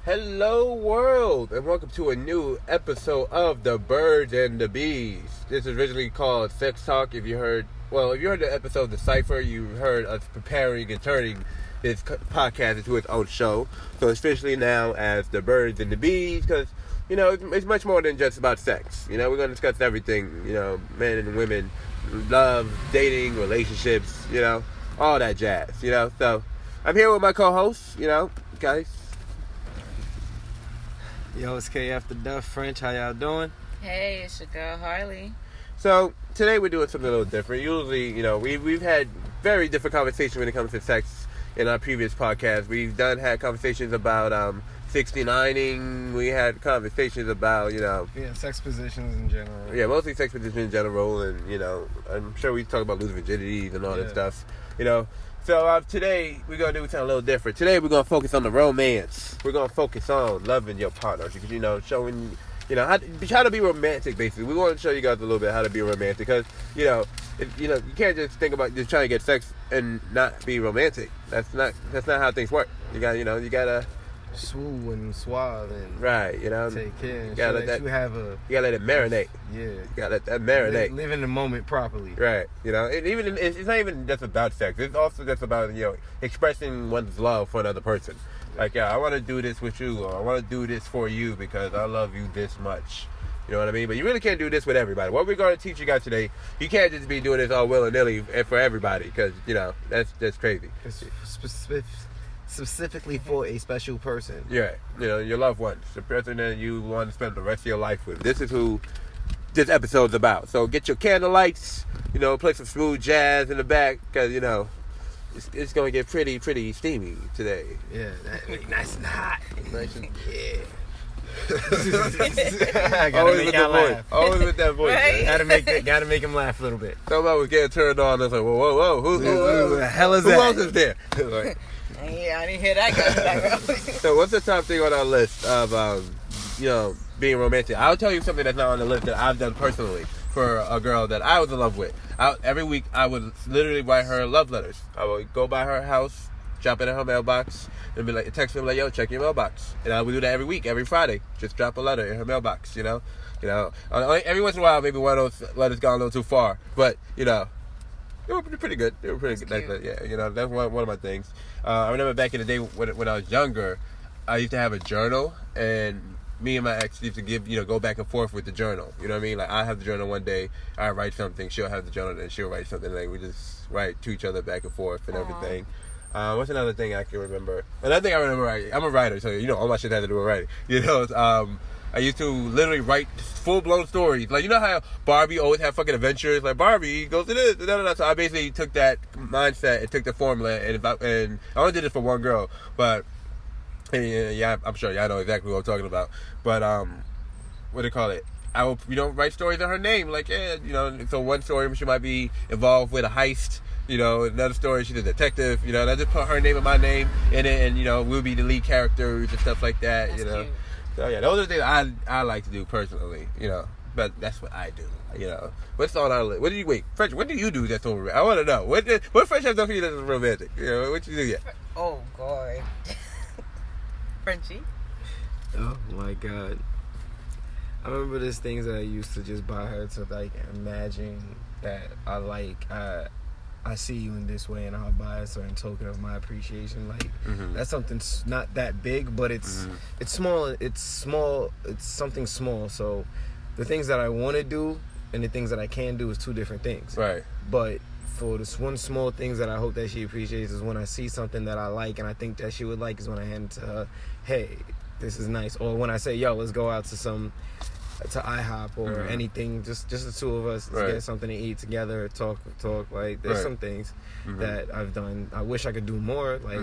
Hello world, and welcome to a new episode of The Birds and the Bees. This is originally called Sex Talk. If you heard the episode of The Cypher, you heard us preparing and turning this podcast into its own show. So it's officially now as The Birds and the Bees, because, it's much more than just about sex. We're going to discuss everything, men and women, love, dating, relationships, all that jazz, So I'm here with my co-hosts, guys. Yo, it's KF the Duff French. How y'all doing? Hey, it's your girl Harley. So today we're doing something a little different. Usually, we've had very different conversations when it comes to sex in our previous podcast. We've had conversations about 69ing. We had conversations about sex positions in general. Yeah, mostly sex positions in general, and I'm sure we talk about losing virginities and all that stuff. So today we're going to do something a little different. Today we're going to focus on the romance. We're going to focus on loving your partner. Showing, how to be romantic, basically. We want to show you guys a little bit how to be romantic. Because, you can't just think about just trying to get sex and not be romantic. That's not how things work. You got to... Swoo and suave and right, take care and you gotta let you have a... You gotta let it marinate. Yeah. You gotta let that marinate. Live in the moment properly. Right. It's not even just about sex. It's also just about, expressing one's love for another person. Like, I want to do this with you, or I want to do this for you because I love you this much. You know what I mean? But you really can't do this with everybody. What we're going to teach you guys today, you can't just be doing this all willy-nilly for everybody because, that's crazy. It's specifically for a special person. Yeah, your loved ones, the person that you want to spend the rest of your life with. This is who this episode's about. So get your candlelights, play some smooth jazz in the back, because it's going to get pretty steamy today. Yeah, nice and hot. Nice and yeah. Always with the voice. Always with that voice. Right? Gotta make him laugh a little bit. Somebody was getting turned on. I was like, whoa, who the hell is that? Who else is there? Like, Yeah, I didn't hear that guy. so what's the top thing on our list of, being romantic? I'll tell you something that's not on the list that I've done personally for a girl that I was in love with. Every week, I would literally write her love letters. I would go by her house, drop it in her mailbox, and be like, text her like, yo, check your mailbox. And I would do that every week, every Friday. Just drop a letter in her mailbox, Every once in a while, maybe one of those letters gone a little too far. But, they were pretty good. They were pretty good. Yeah, that's one of my things. I remember back in the day when I was younger, I used to have a journal, and me and my ex used to go back and forth with the journal. You know what I mean? Like, I have the journal one day, I write something, she'll have the journal, and she'll write something. Like, we just write to each other back and forth and everything. What's another thing I can remember? Another thing I remember, I'm a writer, so, all my shit has to do with writing. I used to literally write full-blown stories. Like, how Barbie always had fucking adventures? Like, Barbie goes to this, So I basically took that mindset and took the formula, and I only did it for one girl. But, yeah, I'm sure y'all know exactly what I'm talking about. But, what do you call it? I will, write stories in her name. Like, so one story she might be involved with a heist. Another story, she's a detective. And I just put her name and my name in it, and, we'll be the lead characters and stuff like that, That's cute. So, yeah, those are the things I like to do personally, But that's what I do, What's on our list? French, what do you do that's so romantic? I want to know. What French has done for you that's romantic? What you do yet? Oh, God. Frenchie? Oh, my God. I remember there's things that I used to just buy her to, like, imagine that I like. I see you in this way, and I'll buy a certain token of my appreciation. Like, that's something not that big, but it's small. It's small. It's something small. So the things that I want to do and the things that I can do is two different things. Right. But for this one small things that I hope that she appreciates is when I see something that I like and I think that she would like is when I hand it to her. Hey, this is nice. Or when I say, yo, let's go out to IHOP or anything, just the two of us to get something to eat together, talk. Like, there's some things that I've done. I wish I could do more. Like,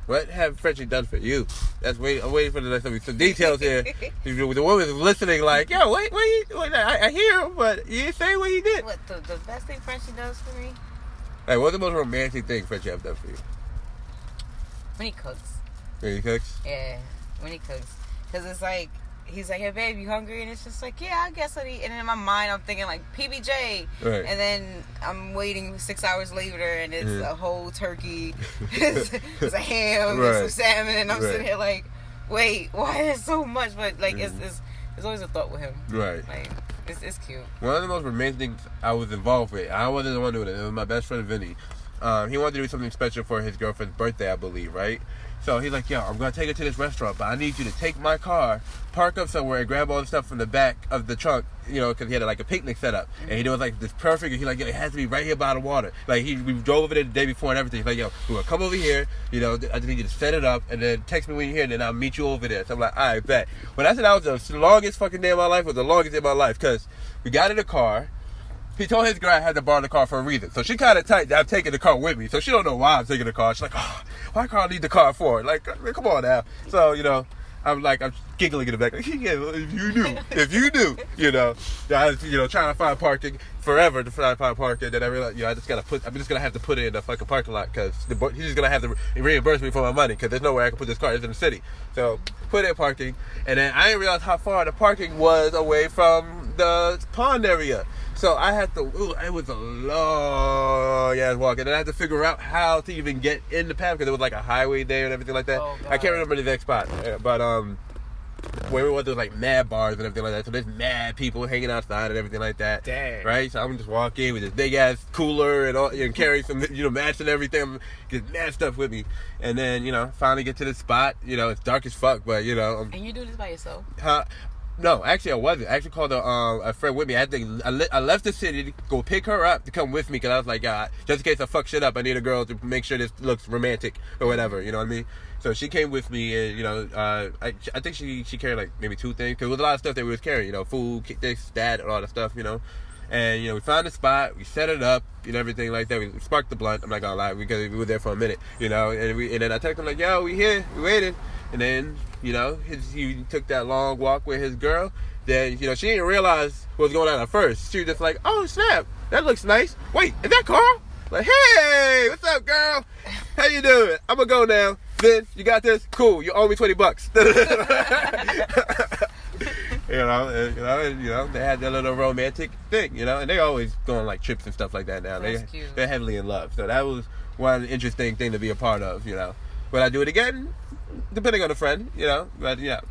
what have Frenchie done for you? I'm waiting for the next time. Some details here. The woman is listening, like, yo, wait, I hear him, but you didn't say what he did. What, the best thing Frenchie does for me? Hey, what's the most romantic thing Frenchie have done for you? When he cooks. When he cooks? Yeah, when he cooks. Because it's like, he's like, hey, babe, you hungry? And it's just like, yeah, I guess I'll eat. And in my mind, I'm thinking, like, PBJ. Right. And then I'm waiting 6 hours later, and it's a whole turkey. It's a ham and some salmon. And I'm sitting here like, wait, why is so much? But like, it's always a thought with him. Right. Like, it's cute. One of the most romantic things I was involved with, I wasn't the one doing it. It was my best friend Vinny. He wanted to do something special for his girlfriend's birthday, I believe, right? So he's like, yo, I'm going to take her to this restaurant, but I need you to take my car, park up somewhere, and grab all the stuff from the back of the trunk, you know, because he had like a picnic set up. And he was like, this perfect. And he's like, yo, it has to be right here by the water. Like, we drove over there the day before and everything. He's like, yo, we're going to come over here, you know, I just need you to set it up, and then text me when you're here, and then I'll meet you over there. So I'm like, all right, bet. When I said that was the longest fucking day of my life, it was the longest day of my life, because we got in the car. He told his girl I had to borrow the car for a reason. So she kind of tight that I'm taking the car with me. So she don't know why I'm taking the car. She's like, oh, why Carl need the car for? Like, come on now. So, you know, I'm giggling in the back. Like, yeah, well, if you knew, you know. I was, you know, trying to find parking forever to find parking. Then I realized, you know, I'm just going to have to put it in the fucking parking lot because he's just going to have to reimburse me for my money because there's nowhere I can put this car. It's in the city. So, put it in parking. And then I didn't realize how far the parking was away from the pond area. So I had to, it was a long ass walk. And then I had to figure out how to even get in the path because there was like a highway there and everything like that. Oh, I can't remember the exact spot. But where we went, there was like mad bars and everything like that. So there's mad people hanging outside and everything like that. Dang. Right? So I'm just walking with this big ass cooler and all, and carry some, you know, mats and everything. Get mad stuff with me. And then, you know, finally get to the spot. You know, it's dark as fuck, but, you know. And you do this by yourself? No, actually I wasn't. I actually called a friend with me. I left the city to go pick her up to come with me because I was like, just in case I fuck shit up, I need a girl to make sure this looks romantic or whatever. You know what I mean? So she came with me, and you know, I think she carried like maybe 2 things because there was a lot of stuff that we was carrying. You know, food, this, that, and all that stuff. You know, and you know, we found the spot, we set it up, and everything like that. We sparked the blunt. I'm not gonna lie, because we were there for a minute. You know, and then I texted him like, yo, we here, we waiting, and then. You know, he took that long walk with his girl. Then, you know, she didn't realize what was going on at first. She was just like, oh, snap, that looks nice. Wait, is that Carl? Like, hey, what's up, girl? How you doing? I'm going to go now. Then, you got this? Cool, you owe me $20. You know, they had their little romantic thing, you know, and they always go on, like, trips and stuff like that now. That's cute. They're heavily in love. So that was one interesting thing to be a part of, you know. Would I do it again? Depending on the friend, you know. But yeah,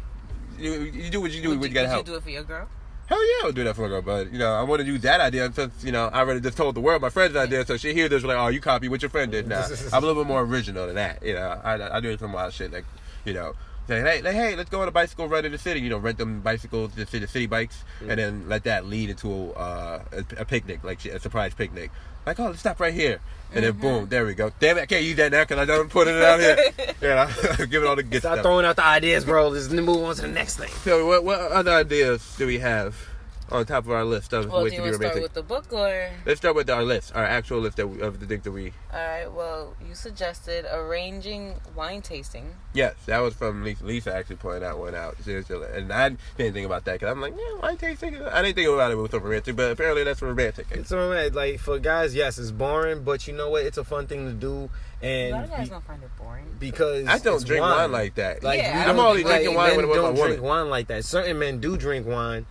you do what you do when you gotta help. Would you do it for your girl? Hell yeah, I would do that for a girl. But you know, I want to use that idea since you know I already just told the world my friend's idea. So she hears this like, oh, you copy what your friend did. Nah, I'm a little bit more original than that. You know, I do some wild shit like, you know. Say, hey, let's go on a bicycle ride in the city. You know, rent them bicycles, the city bikes, and then let that lead into a picnic, like a surprise picnic. Like, oh, let's stop right here. And then boom, there we go. Damn it, I can't use that now because I done put it out here. Yeah, give it all the good Stop stuff. throwing out the ideas, bro. Let's move on to the next thing. So what other ideas do we have on top of our list of Well, ways do to you be want to start romantic? with the book or? Let's start with our list, our actual list of the things that we... Alright, well, you suggested arranging wine tasting. Yes, that was from Lisa. Lisa actually pointed that one out. Seriously. And I didn't think about that because I'm like, yeah, wine tasting? I didn't think about it with romantic, but apparently that's romantic. It's romantic. Like, for guys, yes, it's boring, but you know what? It's a fun thing to do. And A lot of guys don't find it boring. because I don't it's drink wine like that. Like, Yeah, we I'm don't- only drinking wine men when I'm with my don't drink woman. wine like that. Certain men do drink wine.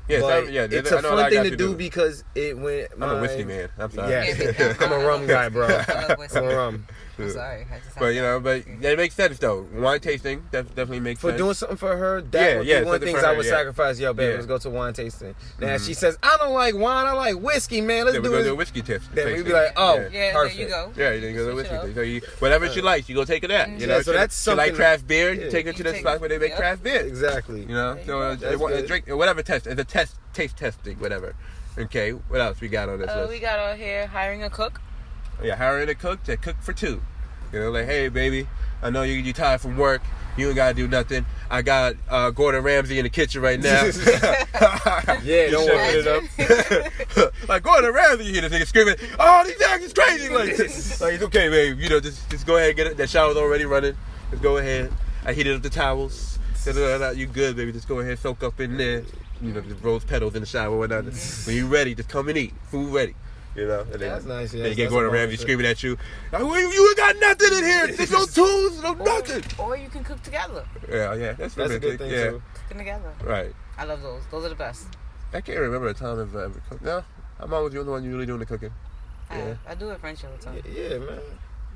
Yeah, but I it's know a lot fun of thing guys to who do because it went. I'm a whiskey man. I'm sorry. Yeah, I'm a rum guy, bro. I love whiskey. I'm a rum. I'm sorry. I just But you know, but that makes sense though. Wine tasting definitely makes For sense. doing something for her, that would be one something things for I her, would yeah. sacrifice. Yo, babe, Yeah. let's go to wine tasting. Now she says, I don't like wine, I like whiskey, man. Let's Then we do go it. to a whiskey test. Then we'd tasting. be like, oh, Yeah, perfect. there you go. Yeah, then you go to the Switch whiskey it up. tasting. So whatever she likes, you go take her that. You know, Yeah, so that's she like something- craft beer. yeah. You take her to You the take- spot where they make yep. craft beer. Exactly. You know, There so you go. That's a good. drink, whatever test. It's a taste testing, whatever. Okay, what else we got on this list? We got out here hiring a cook. Yeah, hiring a cook to cook for 2. You know, like, hey, baby, I know you tired from work. You ain't gotta do nothing. I got Gordon Ramsay in the kitchen right now. Yeah, Don't sure. work it up. Like Gordon Ramsay, you hear this nigga screaming, "Oh, these actors crazy!" Like it's okay, babe. You know, just go ahead and get it. That shower's already running. Just go ahead. I heated up the towels. You good, baby? Just go ahead, soak up in there. You know, just rose petals in the shower, whatnot. When you ready, just come and eat. Food ready. You know, and then, That's nice, yeah. then you get That's Gordon a Ramsay bonus. screaming at you, like, you ain't got nothing in here. There's no tools, no nothing. Or you can cook together. Yeah, that's That's a good romantic. thing, Yeah, too. Cooking together. right. I love those. Those are the best. I can't remember a time I've ever cooked. No, I'm always the only one usually doing the cooking. Yeah. I do it French all the time. Yeah, man.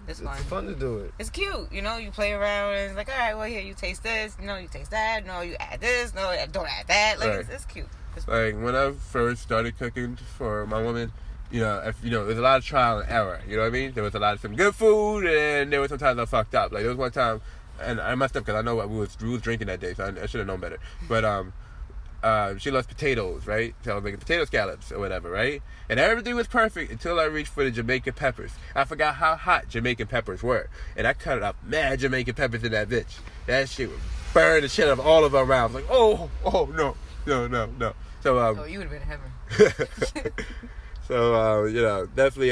It's fun. It's fun to do it. It's cute, you know. You play around and it's like, all right, well, here, you taste this. No, you taste that. No, you add this. No, don't add that. Like, Right. it's cute. It's Like when I first started cooking for my woman, there's a lot of trial and error. You know what I mean? There was a lot of some good food, and there was some times I fucked up. Like there was one time, and I messed up because I know we was drinking that day, so I should have known better. But she loves potatoes, right? So I was making potato scallops or whatever, right? And everything was perfect until I reached for the Jamaican peppers. I forgot how hot Jamaican peppers were, and I cut up mad Jamaican peppers in that bitch. That shit would burn the shit out of all of our mouths. Like, oh no. So oh, you would have been heaven. So definitely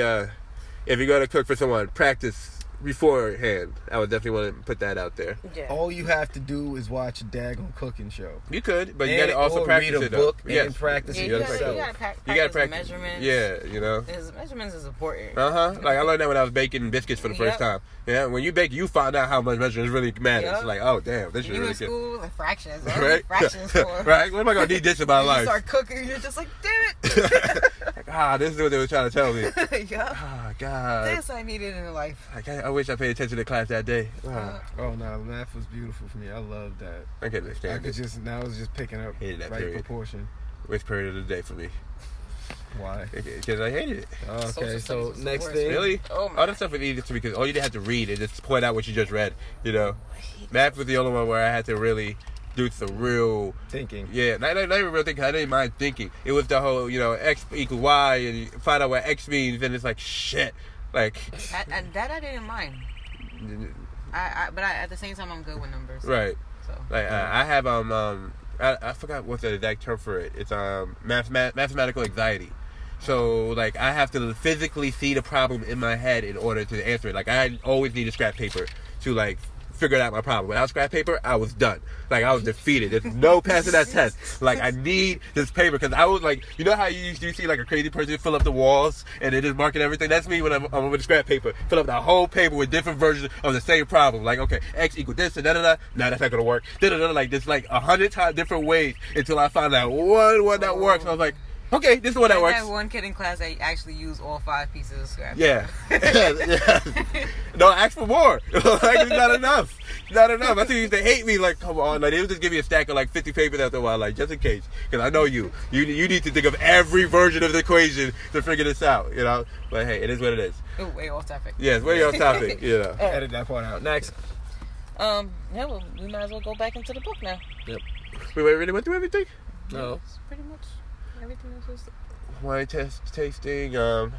if you're gonna cook for someone, practice beforehand. I would definitely want to put that out there. Yeah. All you have to do is watch a daggone cooking show. You could, but you gotta also or practice read a it book though. and practice Yeah, it you gotta yourself. gotta You practice gotta the practice measurements. Yeah, His measurements is important. Like I learned that when I was baking biscuits for the first time. Yeah, when you bake, you find out how much measurements really matters. Yep. Like, oh damn, this is You really in good. school, like fractions. What Right? fractions for? Right? What am I gonna need this in my You life? start cooking, you're just like, damn it. Like, this is what they were trying to tell me. Yeah. Ah, God. This I needed in life. Like, I wish I paid attention to class that day. Oh no, math was beautiful for me. I loved that. I can I understand could it. just now it's just picking up Hated that right period. proportion. Which period of the day for me? Why? Because I hated it. Okay, Social so studies was the next worst. thing. Really? Oh, All my. that stuff was easy to me because all you didn't have to read is just point out what you just read. Math was the only one where I had to really do some real, Thinking. not even real thinking. I didn't mind thinking. It was the whole, X equals Y, and you find out what X means, and it's like shit. Like, That I didn't mind. But at the same time, I'm good with numbers. right? So. Like I have I forgot what's the exact term for it. It's mathematical anxiety. So like I have to physically see the problem in my head in order to answer it. Like I always need a scrap paper to like figure out my problem. Without scrap paper, I was done. Like I was defeated. There's no passing that test. Like I need this paper because I was like, you know how you see like a crazy person fill up the walls and they just marking everything. That's me when I'm with scrap paper. Fill up the whole paper with different versions of the same problem. Like okay, X equal this and da da da. No, that's not gonna work. Da da da. Like there's like 100 times different ways until I find that one that works. And I was like, okay, this is the one that I works. had one kid in class that actually used all 5 pieces of scrap. Yeah. No, ask for more. Like, it's not enough. Not enough. I think you used to hate me. Like, come on. Like, they would just give me a stack of like 50 papers after a while, like, just in case. Because I know you. You need to think of every version of the equation to figure this out, But hey, it is what it is. Ooh, way off topic. Yes, way off topic, Edit that part out. Next. Yeah, well, we might as well go back into the book now. Yep. We really went through everything? No. It's pretty much everything is just. Wine tasting. I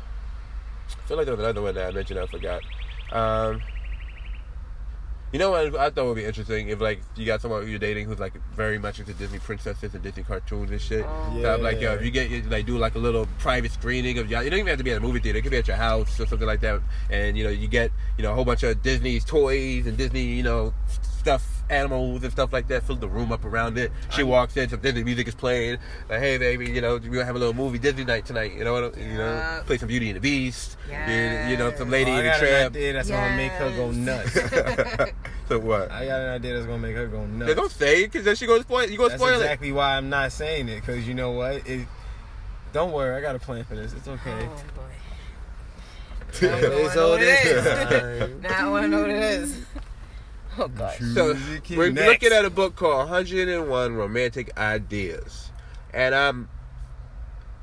feel like there was another one that I mentioned. I forgot. You know what I thought would be interesting if like you got someone who you're dating who's like very much into Disney princesses and Disney cartoons and shit. Oh. So I'm like, if you get like do like a little private screening of you don't even have to be at a movie theater. It could be at your house or something like that. And you get a whole bunch of Disney's toys and Disney stuff, animals and stuff like that. Fill the room up around it. She walks in, some Disney music is playing. Like, hey baby, we're gonna have a little movie Disney night tonight. Play some Beauty and the Beast. Yes. Some Lady I in the got an Tramp. idea that's gonna make her go nuts. So what? I got an idea that's gonna make her go nuts. They don't say it because then she goes spoil. You go That's spoil exactly why I'm not saying it. Because you know what? Don't worry, I got a plan for this. It's okay. Oh boy. it. Now I It's know all what it is. this. Now I want to know what it is. Oh gosh. So Music we're next. looking at a book called 101 Romantic Ideas, and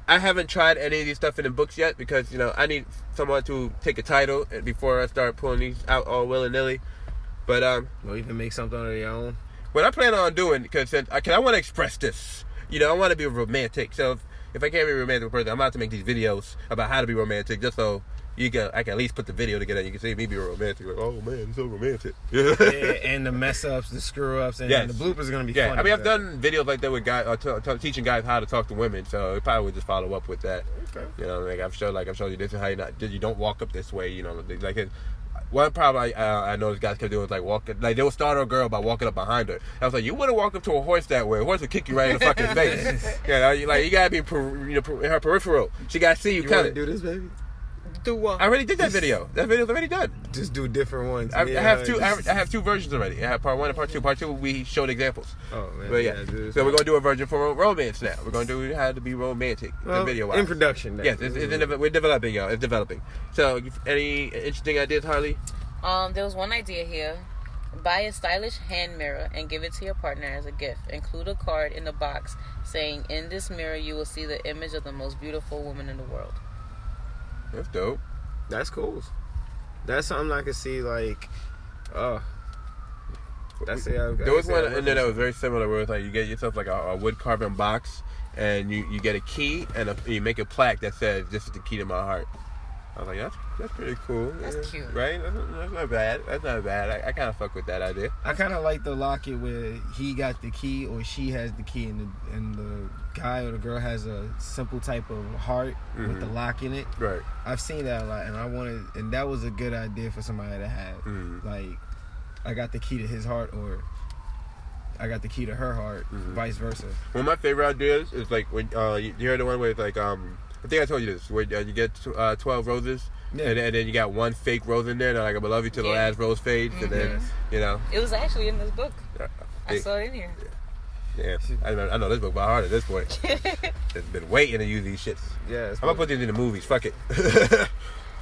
I haven't tried any of these stuff in the books yet because I need someone to take a title before I start pulling these out all willy nilly. But Or even make something of your own. what I plan on doing because I want to express this. I want to be romantic. So if I can't be a romantic person, I'm about to make these videos about how to be romantic, just so I can at least put the video together. You can see me be romantic. Like, oh man, it's so romantic. Yeah, and the mess ups, the screw ups, and Yes. the bloopers are gonna be Yeah, funny. I mean, I've done videos like that with guys, teaching guys how to talk to women. So I probably would just follow up with that. Okay. I've showed you this is how you don't walk up this way. Like one problem I noticed guys kept doing was like walking, like they would startle a girl by walking up behind her. I was like, you wouldn't walk up to a horse that way. A horse would kick you right in the fucking face. You gotta be in her peripheral. She gotta see you You want to coming. do this, baby? Do what? I already did that video. That video's already done. Just do different ones. I have two. I have two versions already. I have part 1 and part 2. Part 2 we showed examples. Oh man. But yeah, do this so we're one. gonna do a version for romance now. We're gonna do how to be romantic, Well, video wise. in production. Yes, we're developing, y'all. It's developing. So, any interesting ideas, Harley? There was one idea here. Buy a stylish hand mirror and give it to your partner as a gift. Include a card in the box saying, "In this mirror, you will see the image of the most beautiful woman in the world." That's dope. That's cool. That's something I could see, like, that's it. There was one in there that was very similar, where it's like you get yourself like a wood carving box, and you get a key, and you make a plaque that says, "This is the key to my heart." I was like, that's pretty cool. That's cute. Right? That's not bad. That's not bad. I kind of fuck with that idea. I kind of like the locket where he got the key or she has the key, and the guy or the girl has a simple type of heart with the lock in it. Right. I've seen that a lot, and that was a good idea for somebody to have. Like, I got the key to his heart, or I got the key to her heart, vice versa. One of my favorite ideas is like when you hear the one where it's like I think I told you this, where you get 12 roses, and then you got one fake rose in there, and like, "I love you till the last rose fades," and then, you know. It was actually in this book. I saw it in here. Yeah, I know this book by heart at this point. It's been waiting to use these shits. Yeah, I'm gonna put these in the movies. Fuck it.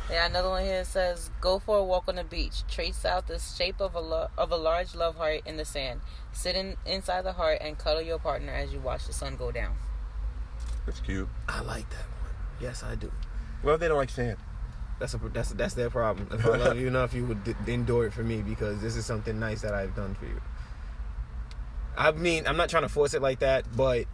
Yeah, another one here says, "Go for a walk on the beach. Trace out the shape of a large love heart in the sand. Sit inside the heart and cuddle your partner as you watch the sun go down." That's cute. I like that one. Yes, I do. Well, if they don't like sand. That's their problem. If I love you enough, you would endure it for me, because this is something nice that I've done for you. I mean, I'm not trying to force it like that, but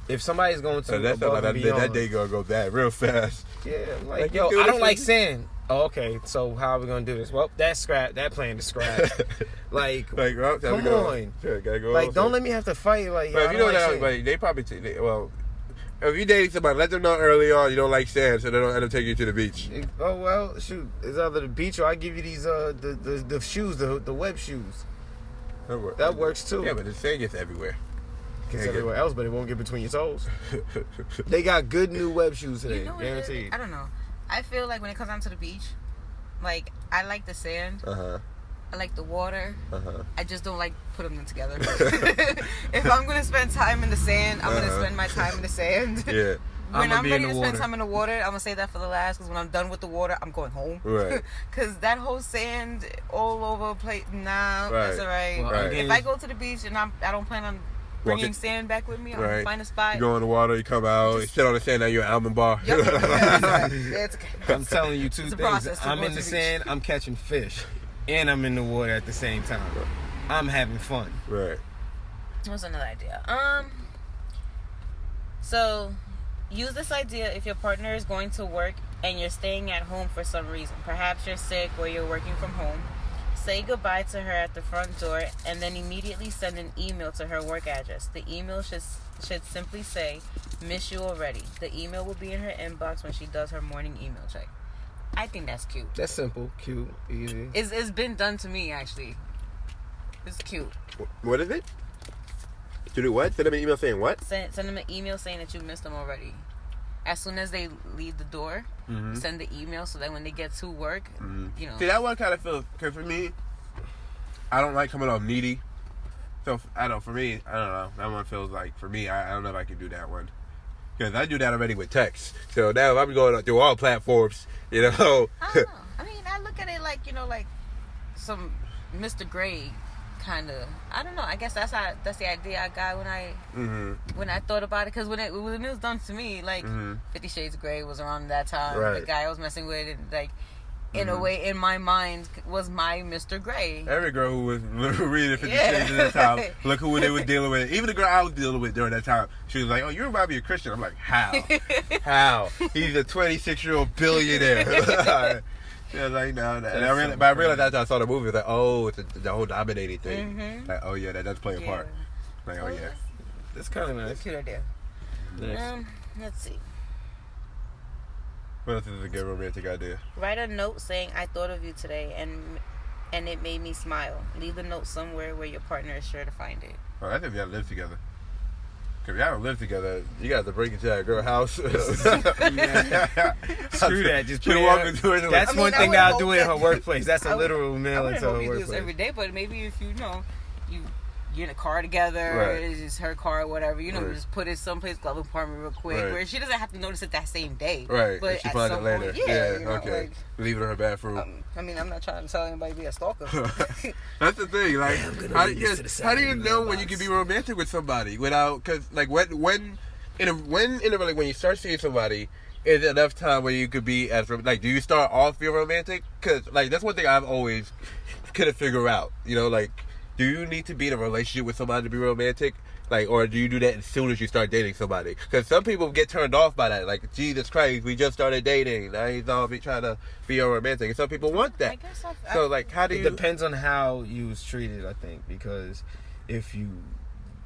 if somebody's going to above and beyond, that day gonna go bad real fast. Yeah, like yo, I don't like sand. Oh, okay, so how are we gonna do this? Well, that plan is scrapped. Like well, come on. Sure, gotta go like, don't let me have to fight. Like, but if you know that, like, they probably if you dating somebody, let them know early on you don't like sand, so they don't end up taking you to the beach. Oh well, shoot, it's either the beach or I give you these the shoes, the web shoes. That works too. Yeah, but the sand gets everywhere. Gets everywhere else, but it won't get between your toes. They got good new web shoes today, You know what guaranteed. I don't know. I feel like when it comes down to the beach, like, I like the sand. I like the water. I just don't like putting them together. If I'm gonna spend time in the sand, I'm gonna spend my time in the sand. Yeah. When I'm ready to spend time in the water, I'm gonna save that for the last. Because when I'm done with the water, I'm going home. Right. Because that whole sand all over the place, that's all right. Well, if I go to the beach and I don't plan on bringing sand back with me, I'm gonna find a spot. You go in the water, you come out, you sit on the sand, now you're an almond bar. Yep. It's okay. I'm telling you two things. I'm in the sand, I'm catching fish, and I'm in the water at the same time. I'm having fun. Right. What's another idea? So, use this idea if your partner is going to work and you're staying at home for some reason. Perhaps you're sick or you're working from home. Say goodbye to her at the front door and then immediately send an email to her work address. The email should simply say, "Miss you already." The email will be in her inbox when she does her morning email check. I think that's cute. That's simple, cute, easy. It's been done to me, actually. It's cute. What is it? To do what? Send them an email saying what? Send them an email saying that you missed them already. As soon as they leave the door, send the email so that when they get to work, you know. See, that one kind of feels, because for me, I don't like coming off needy. So, for me, I don't know. That one feels like, for me, I don't know if I can do that one. Because I do that already with text. So now if I'm going through all platforms, you know. I don't know. I mean, I look at it like, you know, like some Mr. Grey kind of. I don't know. I guess that's the idea I got when I thought about it. Because when it was done to me, like 50 Shades of Grey was around that time. Right. The guy I was messing with, and like, in a way, in my mind, was my Mr. Grey. Every girl who was reading 50 Shades at that time, look who they were dealing with. Even the girl I was dealing with during that time, she was like, "Oh, you remind me of Christian." I'm like, "How? How? He's a 26-year-old billionaire." Yeah, like, no. And I realized after I saw the movie, like, oh, it's the whole dominating thing. Like, oh yeah, that does play a part. Like, oh yeah, that's kind of nice. Cute idea. Nice. Let's see. What else is a good romantic idea? Write a note saying, "I thought of you today, and it made me smile." Leave the note somewhere where your partner is sure to find it. Oh, I think we gotta live together. Cause if y'all don't live together, you got to bring it to that girl house. Screw that. Just put walk into it. That's one thing that I'll do in her workplace. That's a literal mail into her I wouldn't hope you do workplace. this every day, but maybe if you get in a car together. Right. It's just her car or whatever. You know, Right. just put it someplace, glove compartment real quick, Right. where she doesn't have to notice it that same day. Right. But She at finds it some later. point, Yeah. you know, Okay. like, Leave it in her bathroom. I mean, I'm not trying to tell anybody to be a stalker. That's the thing. Like, I'm gonna how, leave this to the side how do you of the know when mailbox. you can be romantic with somebody without? Because like when you start seeing somebody, is it enough time where you could be as like? Do you start off feel romantic? Because like that's one thing I've always couldn't figure out. You know, like, do you need to be in a relationship with somebody to be romantic? Like, or do you do that as soon as you start dating somebody? Because some people get turned off by that. Like, Jesus Christ, we just started dating. Now he's all trying to be a romantic. And some people want that. I guess So, like, how do It you... depends on how you was treated, I think, because if you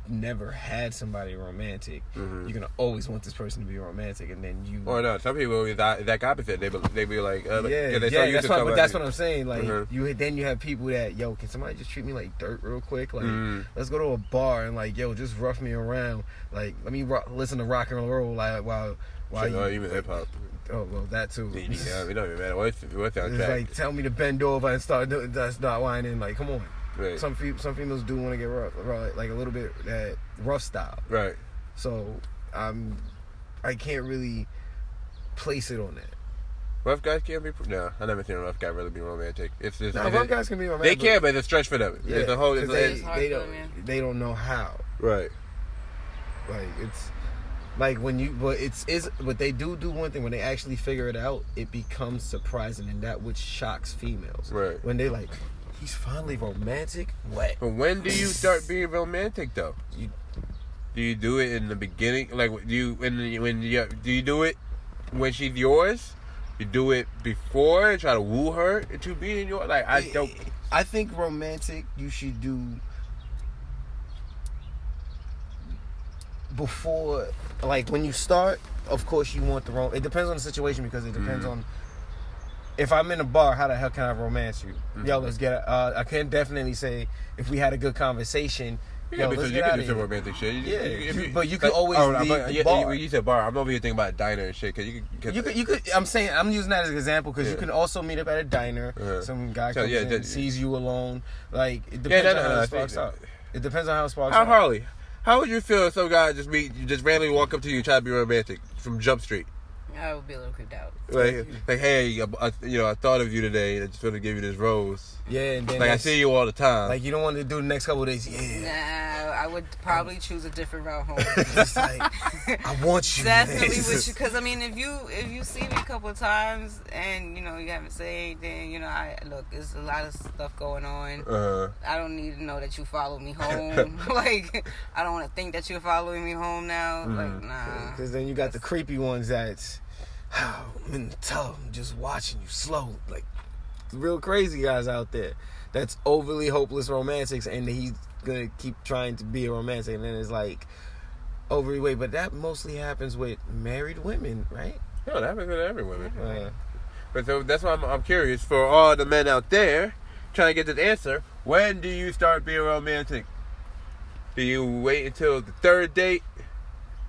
never had somebody romantic, Mhm. you're gonna always want this person to be romantic, and then you. Or no, some people is that opposite. They be like, Yeah, they start using that's what, but somebody. that's what I'm saying. Like, Mhm. then you have people that, yo, can somebody just treat me like dirt real quick? Like, Mhm. let's go to a bar and like, yo, just rough me around. Like, let me listen to rock and roll like while Shit, you. or even hip hop. Oh well, that too. Yeah, it don't even matter what's on It's track. like, tell me to bend over and start whining. Like, come on. Right. Some females do want to get rough, like a little bit that rough style. Right. So I can't really place it on that. Rough guys can't be. No, I never seen a rough guy really be romantic. It's just No, rough guys can be romantic. They can, but it's a stretch for them. Yeah, It's a whole. 'cause It's hard for them, yeah. they don't know how. Right. Like it's like when you, but they do one thing when they actually figure it out. It becomes surprising, and that which shocks females. Right. When they like, he's finally romantic. What? But when do you start being romantic though? You- Do you do it in the beginning? Like, do you do you do it when she's yours? You do it before and try to woo her into being yours? Like, I don't. I think romantic you should do before, like when you start. Of course, you want the wrong. It depends on the situation because it depends on. If I'm in a bar, how the hell can I romance you? Yo, let's get. I can definitely say if we had a good conversation. You Yo, can let's do get out of some here. romantic shit. Yeah, but you could always leave the bar. You said bar. I'm over here thinking about diner and shit. Cause You could. I'm using that as an example because you Yeah. can also meet up at a diner. Uh-huh. Some guy So, comes yeah, in, that- sees you alone. Like it depends on how it sparks out. It depends on how it sparks How out. Harley? How would you feel if some guy just randomly walk up to you and try to be romantic from Jump Street? I would be a little creeped out. Like hey, I thought of you today and I just want to give you this rose. Yeah, and then Like I see you all the time. Like you don't want to do the next couple of days. Yeah, Nah, I would probably choose a different route home. it's like I want you. Definitely It's with just- you, because I mean, if you see me a couple of times and you haven't said anything, there's a lot of stuff going on. I don't need to know that you follow me home. Like I don't want to think that you're following me home now. Like nah. Because then you got the creepy ones that's, I'm in the tub, I'm just watching you slow. Like, real crazy guys out there. That's overly hopeless romantics, and he's going to keep trying to be a romantic. And then it's like, overly wait. But that mostly happens with married women, right? No, that happens with every woman. But so that's why I'm curious for all the men out there trying to get this answer. When do you start being romantic? Do you wait until the third date?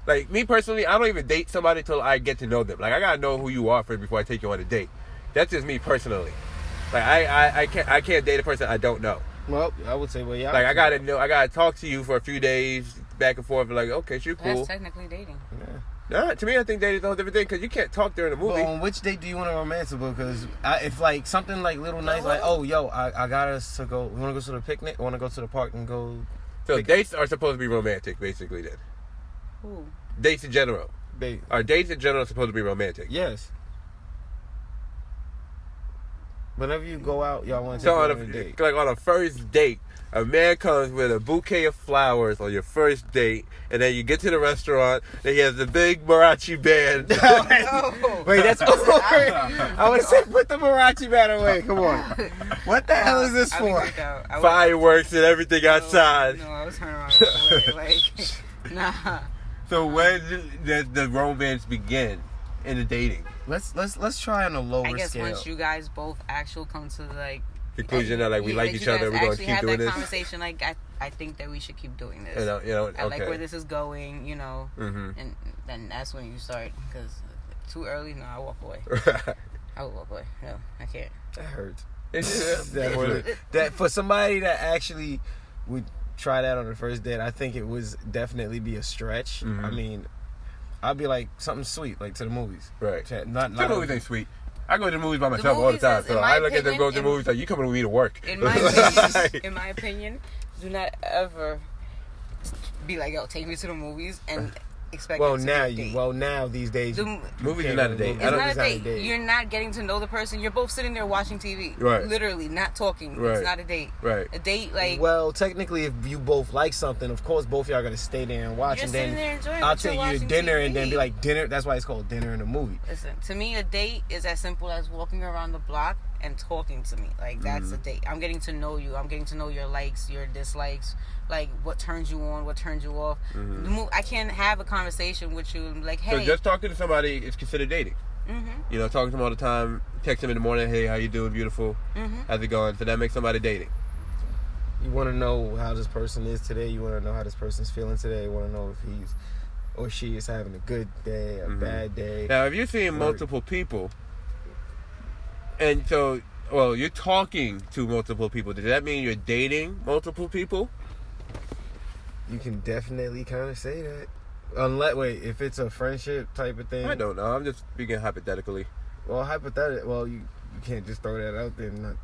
Like me personally, I don't even date somebody till I get to know them. Like I gotta know who you are first before I take you on a date. That's just me personally. Like I can't date a person I don't know. Well, I would say, well, yeah. Like I gotta talk to you for a few days, back and forth. Like okay, you're cool. That's technically dating. Nah, to me, I think dating is a whole different thing because you can't talk during the movie. But on which date do you want to romance it? Because if like something like little nice, like oh yo, I got us to go. We want to go to the picnic. Want to go to the park and go. So dates are supposed to be romantic, basically. Then Ooh. dates in general. Date. Are dates in general supposed to be romantic? Yes. Whenever you go out, y'all want to So take a date. like on a first date, a man comes with a bouquet of flowers on your first date, and then you get to the restaurant, and he has a big mariachi band. Wait, that's I would say put the mariachi band away. Come on. What the hell is this I'd be for? creeped out. I would- Fireworks and everything outside. No, I was turning around. Like, nah. So when does the romance begin in the dating? Let's try on a lower I guess scale. once you guys both actually come to like Conclusion that like we yeah, like that each you other, guys we're going to actually keep have doing that this. conversation. Like I think that we should keep doing this. Okay. I like where this is going. Mm-hmm. And then that's when you start. Because too early, no, I walk away. I would walk away. No, I can't. That hurts. It's- That for somebody that actually would try that on the first date, I think it was definitely be a stretch. Mhm. I mean, I'd be like something sweet, like to the movies. Right. Not The movies ain't sweet. I go to the movies by myself all the time, movies, so in my I look at them go to the opinion, movies like you coming with me to work. In my opinion, do not ever be like, yo, take me to the movies and expect it to be a date. Now these days, Movies are not a date. It's not a date. You're not getting to know the person. You're both sitting there watching TV. Right. Literally, not talking. Right. It's not a date. Right. A date, like... well, technically, if you both like something, of course, both of y'all gonna stay there and watch, You're and sitting then there enjoying I'll what you're take you to watching dinner, TV. and then be like dinner. That's why it's called dinner in a movie. Listen, to me, a date is as simple as walking around the block and talking to me. Like, that's a date. I'm getting to know you. I'm getting to know your likes, your dislikes, like what turns you on, what turns you off. I can't have a conversation with you and be like, hey. So just talking to somebody is considered dating. You know, talking to them all the time, text them in the morning, hey, how you doing, beautiful? How's it going? So that makes somebody dating. You want to know how this person is today. You want to know how this person's feeling today. You want to know if he's or she is having a good day, a bad day. Now, if you're seeing multiple people, and so, well, you're talking to multiple people, does that mean you're dating multiple people? You can definitely kind of say that. Unless, wait, if it's a friendship type of thing. I don't know. I'm just speaking hypothetically. Well, hypothetically, well, you can't just throw that out there and not.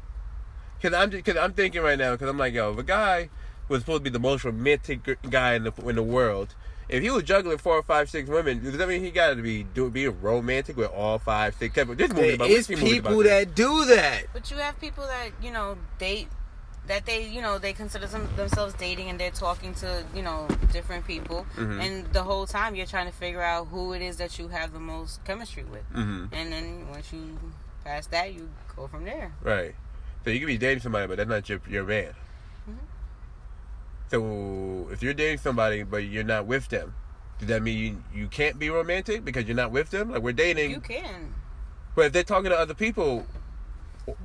Because I'm thinking right now, because I'm like, yo, if a guy was supposed to be the most romantic guy in the world, if he was juggling 4, 5, 6 women, does that mean he got to be romantic with all 5, 6, 7? This movie There is people that do that. But you have people that, you know, date, that they, you know, they consider themselves dating and they're talking to, you know, different people. And the whole time you're trying to figure out who it is that you have the most chemistry with. And then once you pass that, you go from there. Right. So you can be dating somebody, but that's not your man. So if you're dating somebody, but you're not with them, does that mean you can't be romantic because you're not with them? Like, we're dating. You can. But if they're talking to other people.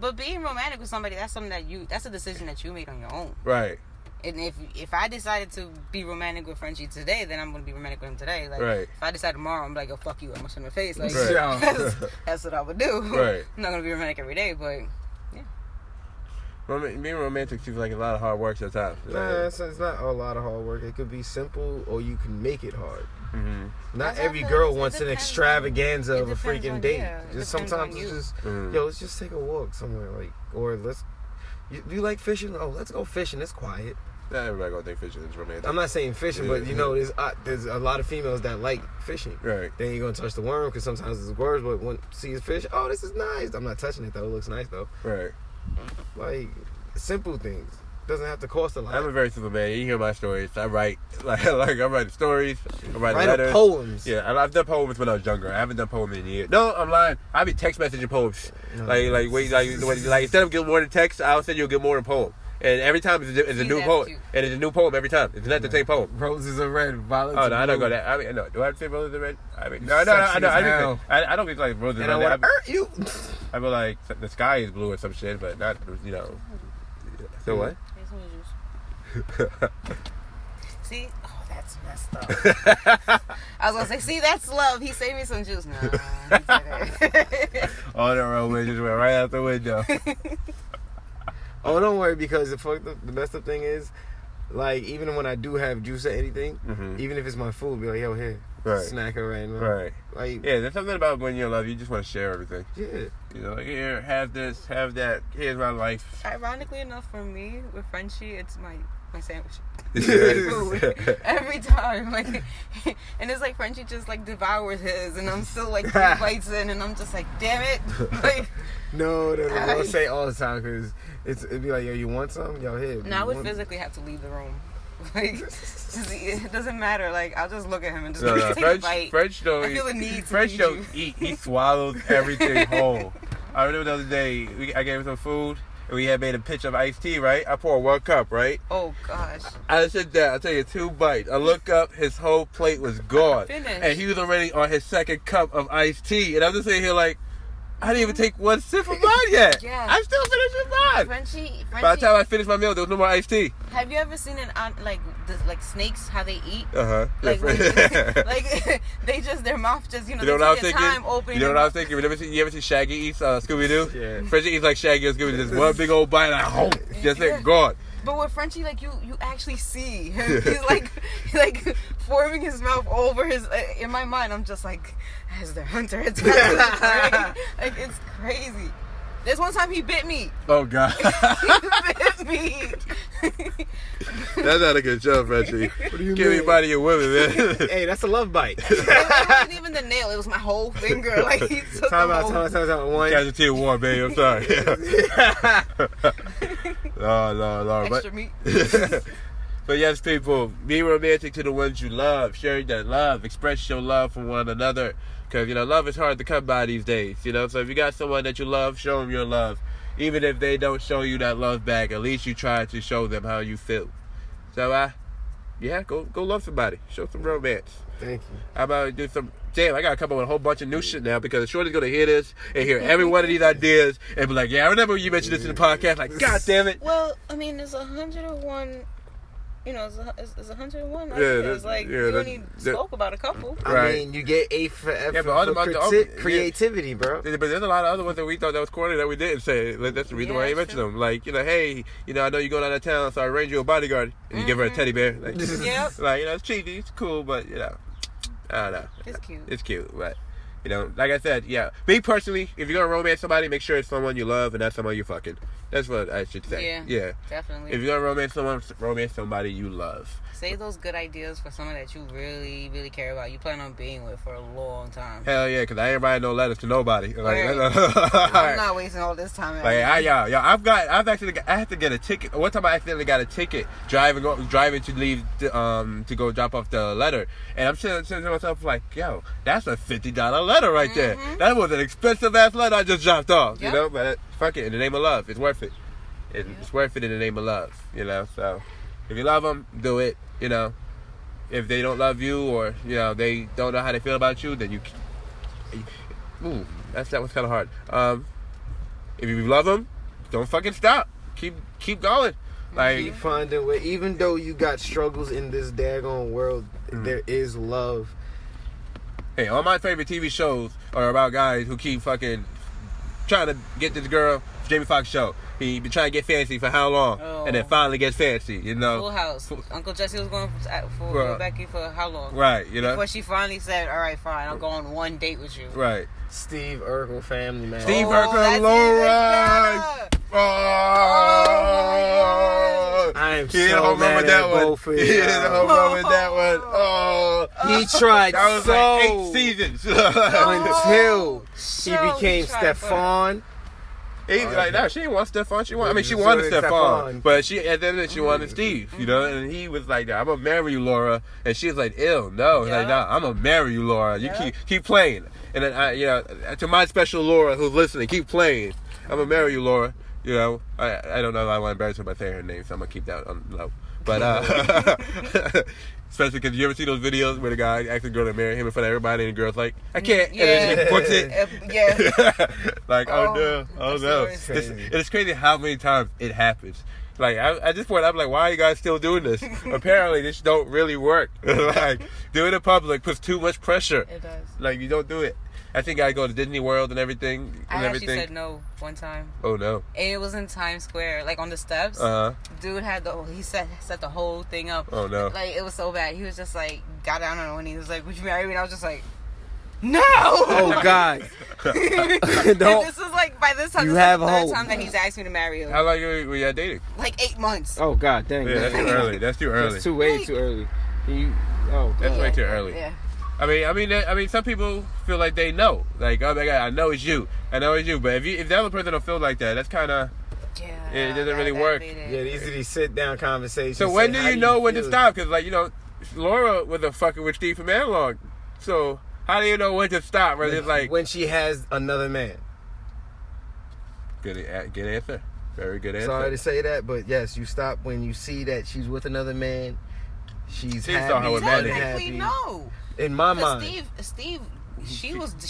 But being romantic with somebody, that's something that's a decision that you made on your own. Right. And if I decided to be romantic with Frenchie today, then I'm going to be romantic with him today. Like, right. If I decide tomorrow, I'm like, yo, fuck you, I'm going to in the face. Like, right. that's what I would do. Right. I'm not going to be romantic every day, but... Being romantic seems like a lot of hard work sometimes. Nah, it's not a lot of hard work. It could be simple, or you can make it hard. Not every girl wants an extravaganza of a freaking date. Just sometimes it's just, yo, let's just take a walk somewhere, like, or do you like fishing? Oh, let's go fishing. It's quiet. Not everybody gonna think fishing is romantic. I'm not saying fishing, but you know, there's a lot of females that like fishing. Right. Then you're gonna touch the worm because sometimes it's worms, but when see a fish, oh, this is nice. I'm not touching it though. It looks nice though. Right. Like simple things. Doesn't have to cost a lot. I'm a very simple man. You hear my stories. I write like I write stories. I write letters. Poems. Yeah, I've done poems when I was younger. I haven't done poems in years. No, I'm lying. I be text messaging poems. No, Like instead of getting more than text, I'll send you a good more than poem. And every time it's a new poem. Cute. And it's a new poem every time. It's not the same poem. Roses are red, violets. Oh no, I don't go that. I mean, no. Do I have to say roses are red? I mean, no. I don't think like roses and are I red. want to hurt you. I feel like the sky is blue or some shit, but not, you know. So what? See? Oh, that's messed up. I was going to say, see, that's love. He saved me some juice. No, he didn't. All the road just went right out the window. Oh, don't worry, because the messed up thing is, like, even when I do have juice or anything, even if it's my food, be like, yo, here, snack it right now. Right. Like, yeah, there's something about when you're in love, you just want to share everything. Yeah. You know, like, here, have this, have that, here's my life. Ironically enough, for me, with Frenchie, it's my sandwich. Yeah. Every time, like, and it's like Frenchie just like devours his, and I'm still like 3 bites in, and I'm just like, damn it, like. No, I'll say it all the time because it'd be like, yo, you want some? Yo, here. No, I would physically have to leave the room. Like, it doesn't matter. Like, I'll just look at him and just take a bite. French don't I feel a need to French don't eat. He swallows everything whole. I remember the other day, I gave him some food, and we had made a pitch of iced tea, right? I pour 1 cup, right? Oh, gosh. I sit down, I tell you, 2 bites. I look up, his whole plate was gone. Finished. And he was already on his 2nd cup of iced tea. And I'm just sitting here like, I didn't even take 1 sip of mine yet. Yeah. I'm still finishing mine. Frenchie. By the time I finished my meal, there was no more iced tea. Have you ever seen like snakes, how they eat? Uh-huh. Like, like they just, their mouth just, you know they what I was take thinking? their time opening. You know what I was thinking? You ever see Shaggy eats Scooby-Doo? Yeah. Frenchie eats like Shaggy or Scooby-Doo. Just one big old bite, like, just like, gone. But with Frenchie, like you actually see him. He's like forming his mouth over his. In my mind, I'm just like, as the hunter attacks, right? Like it's crazy. There's one time he bit me. Oh God. He bit me. That's not a good show, Frenchie. What do you Give mean? me body your women, man. Hey, that's a love bite. It wasn't even the nail. It was my whole finger. Like he took Time the out, whole... time out. One. Casualty of war, baby. I'm sorry. No. Extra meat. But yes, people, be romantic to the ones you love. Share that love. Express your love for one another. Because, love is hard to come by these days. So if you got someone that you love, show them your love. Even if they don't show you that love back, at least you try to show them how you feel. So, go love somebody. Show some romance. Thank you. How about do some... Damn, I gotta come up with a whole bunch of new shit now because Shorty's gonna hear this and hear every one of these ideas and be like, yeah, I remember when you mentioned this in the podcast. Like, God damn it. Well, I mean, there's 101. It's 101. Yeah, It's like you only spoke about a couple. I Right. mean, you get A for effort Yeah, but all for the creativity, bro. But there's a lot of other ones that we thought that was corny that we didn't say. Like, that's the reason why I Yeah, mentioned true. them. Like, hey, I know you're going out of town, so I arrange you a bodyguard. And you give her a teddy bear. Like, Yep. like, it's cheesy, it's cool, but, I don't know. It's cute. It's cute, but, like I said, yeah. Me personally, if you're going to romance somebody, make sure it's someone you love and not someone you're fucking. That's what I should say. Yeah. Definitely. If you're going to romance somebody you love. Save those good ideas for someone that you really, really care about. You plan on being with for a long time. Hell yeah, because I ain't writing no letters to nobody. Like, Right. I'm not wasting all this time. Like, I have to get a ticket. One time I accidentally got a ticket driving to leave to go drop off the letter, and I'm saying to myself like, yo, that's a $50 letter right there. That was an expensive ass letter I just dropped off. Yep. But fuck it, in the name of love, it's worth it. It's worth it in the name of love. So if you love them, do it. If they don't love you or they don't know how they feel about you, then that was kind of hard. If you love them, don't fucking stop. Keep going. Like, Keep finding a way. Even though you got struggles in this daggone world, there is love. hey, all my favorite TV shows are about guys who keep fucking trying to get this girl. Jamie Foxx show. He been trying to get fancy for how long, and then finally gets fancy. Full House. Uncle Jesse was going for Becky for how long? Right. Before she finally said, "All right, fine, I'll go on one date with you." Right. Steve Urkel, Family Man. Steve Urkel, Laura. Oh, I am he so mad at that one. both of He didn't y'all. home run with that one. Oh, He tried that was so like 8 seasons. until he So became he tried for- Stefan. He like, no, she didn't want Stefan. She wanted So Stefan, Stefan. but she at the end of it, she wanted Steve. And he was like, "I'm gonna marry you, Laura," and she was like, "Ew, no." He's like, "No, I'm gonna marry you, Laura. You keep playing." And then to my special Laura who's listening, keep playing. I'm gonna marry you, Laura. I don't know if I want to embarrass her by saying her name, so I'm gonna keep that on low. But especially because you ever see those videos where the guy asks the girl to marry him in front of everybody, and the girl's like, "I can't," and then she books it. Yeah. Like, oh no. that's It's crazy how many times it happens. Like, at this point, I'm like, why are you guys still doing this? Apparently, this don't really work. Like, doing it in public puts too much pressure. It does. Like, you don't do it. I think I go to Disney World and everything. I actually said no one time. Oh no. And it was in Times Square, like on the steps. Dude had he set the whole thing up. Oh no. Like, it was so bad. He was just like, got down on it when he was like, "Would you marry me?" And I was just like, "No!" Oh God! And Don't. this is like, by this time, You this have is the hope. third time that he's asked me to marry him. How long were you dating? Like 8 months. Oh God! Dang. Yeah, that's too early. That's too early. That's way too early. That's way too early. Yeah. I mean, some people feel like they know. Like, oh my God, I know it's you. But if the other person don't feel like that, that's kind of. Yeah. It doesn't really work. Yeah, these are these sit down conversations. So when do you know when to feel? stop? Because Laura was a fucking with Steve from Analog. So how do you know when to stop? Where it's like when she has another man. good answer, very good answer. Sorry to say that, but yes, you stop when you see that she's with another man. She's Steve saw her happy. with more than Manny. Technically, happy. no. In my Because mind, Steve,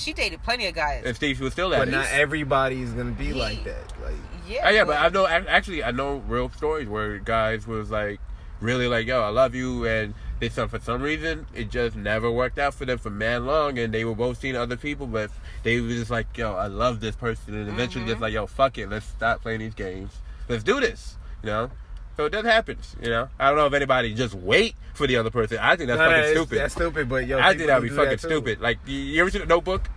she dated plenty of guys. And Steve was still that. but not everybody is gonna be like that. Like, Yeah. But I know real stories where guys was like really like, yo, I love you, and for some reason it just never worked out for them for man long, and they were both seeing other people, but they were just like, yo, I love this person, and eventually just like, yo, fuck it, let's stop playing these games, let's do this, So that happens, you know. I don't know if anybody just wait for the other person. I think that's fucking stupid. That's stupid, but yo, I think that'd be do fucking that too. stupid. Like, you ever seen The Notebook?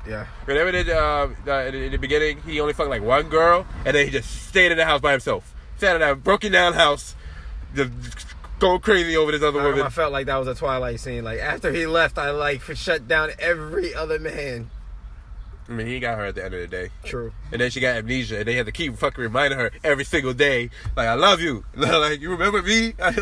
Yeah. Whenever did in the beginning, he only fucked like one girl, and then he just stayed in the house by himself. Sat in that broken down house, just going crazy over this other woman. I felt like that was a Twilight scene. Like after he left, I like shut down every other man. I mean, he got her at the end of the day. True. And then she got amnesia, and they had to keep fucking reminding her every single day, like, I love you. Like, you remember me? Like,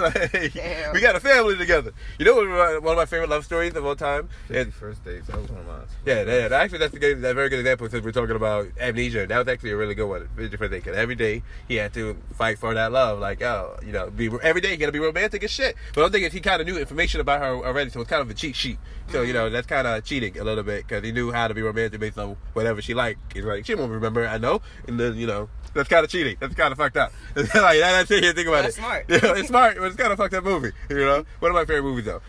we got a family together. You know what, one of my favorite love stories of all time? 50 First Dates. That was one of mine. Yeah. Actually, that's a very good example since we're talking about amnesia. That was actually a really good one. Very different thing. Because every day he had to fight for that love. Like, oh, you know, every day he got to be romantic as shit. But I'm thinking he kind of knew information about her already, so it's kind of a cheat sheet. So, you know, that's kind of cheating a little bit because he knew how to be romantic based on whatever she liked. He's like, she won't remember, I know. And then, you know, that's kind of cheating. That's kind of fucked up. Like, that's it. Think about That's it. smart. Yeah, it's smart, but it's kind of fucked up movie. You know, one of my favorite movies though.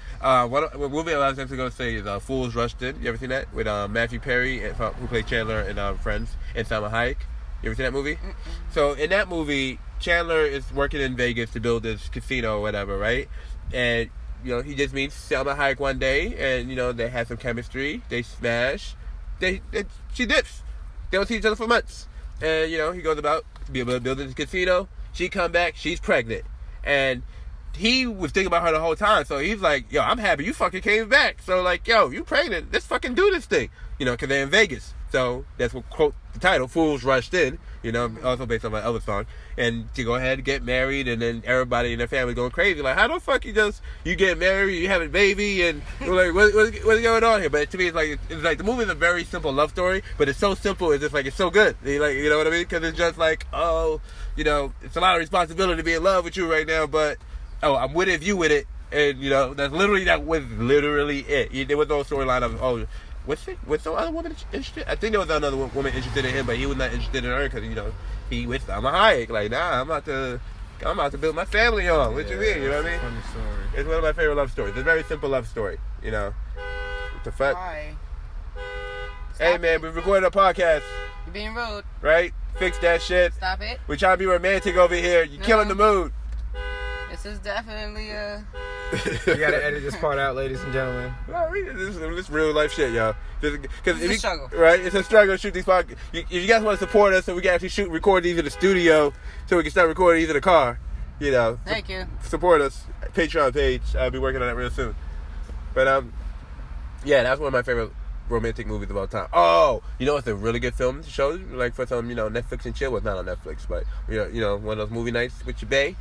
One movie I was actually going to say is Fools Rush In. You ever seen that with Matthew Perry, who played Chandler in Friends, and Salma Hayek? You ever seen that movie? Mm-mm. So in that movie, Chandler is working in Vegas to build this casino or whatever, right? And you know, he just meets Salma Hayek one day, and you know, they have some chemistry. They smash. She dips. They don't see each other for months. And, you know, he goes about building this casino. She come back. She's pregnant. And he was thinking about her the whole time. So he's like, yo, I'm happy you fucking came back. So, like, yo, you pregnant. Let's fucking do this thing. You know, because they're in Vegas. So that's what, quote, the title, Fools Rushed In. You know, also based on my other song. And to go ahead and get married, and then everybody in their family going crazy. Like, how the fuck you get married, you have a baby, and you're like, what's going on here? But to me, it's like the movie is a very simple love story, but it's so simple, it's just like, it's so good. Like, you know what I mean? Because it's just like, oh, you know, it's a lot of responsibility to be in love with you right now, but, oh, I'm with it if you with it. And, you know, that was literally it. There was no storyline of, oh, was the other woman interested? I think there was another woman interested in him, but he was not interested in her because, you know, he with Salma Hayek. Like, nah, I'm about to build my family on. What you mean? You know what I mean? Funny story. It's one of my favorite love stories. It's a very simple love story. You know, what the fuck? Why? Hey man, we recorded a podcast, You're being rude. right? Fix that shit. Stop it. We're trying to be romantic over here. You're killing the mood. This is definitely You gotta edit this part out, ladies and gentlemen. No, this real life shit, y'all. It's a struggle. Right? It's a struggle to shoot these podcasts. If you guys want to support us so we can actually record these in the studio, so we can start recording these in the car, you know. Thank you. Support us. Patreon page. I'll be working on that real soon. But, yeah, that's one of my favorite romantic movies of all time. Oh, you know what's a really good film to show? Like for some, you know, Netflix and chill. Well, it's not on Netflix, but, you know, one of those movie nights with your bae.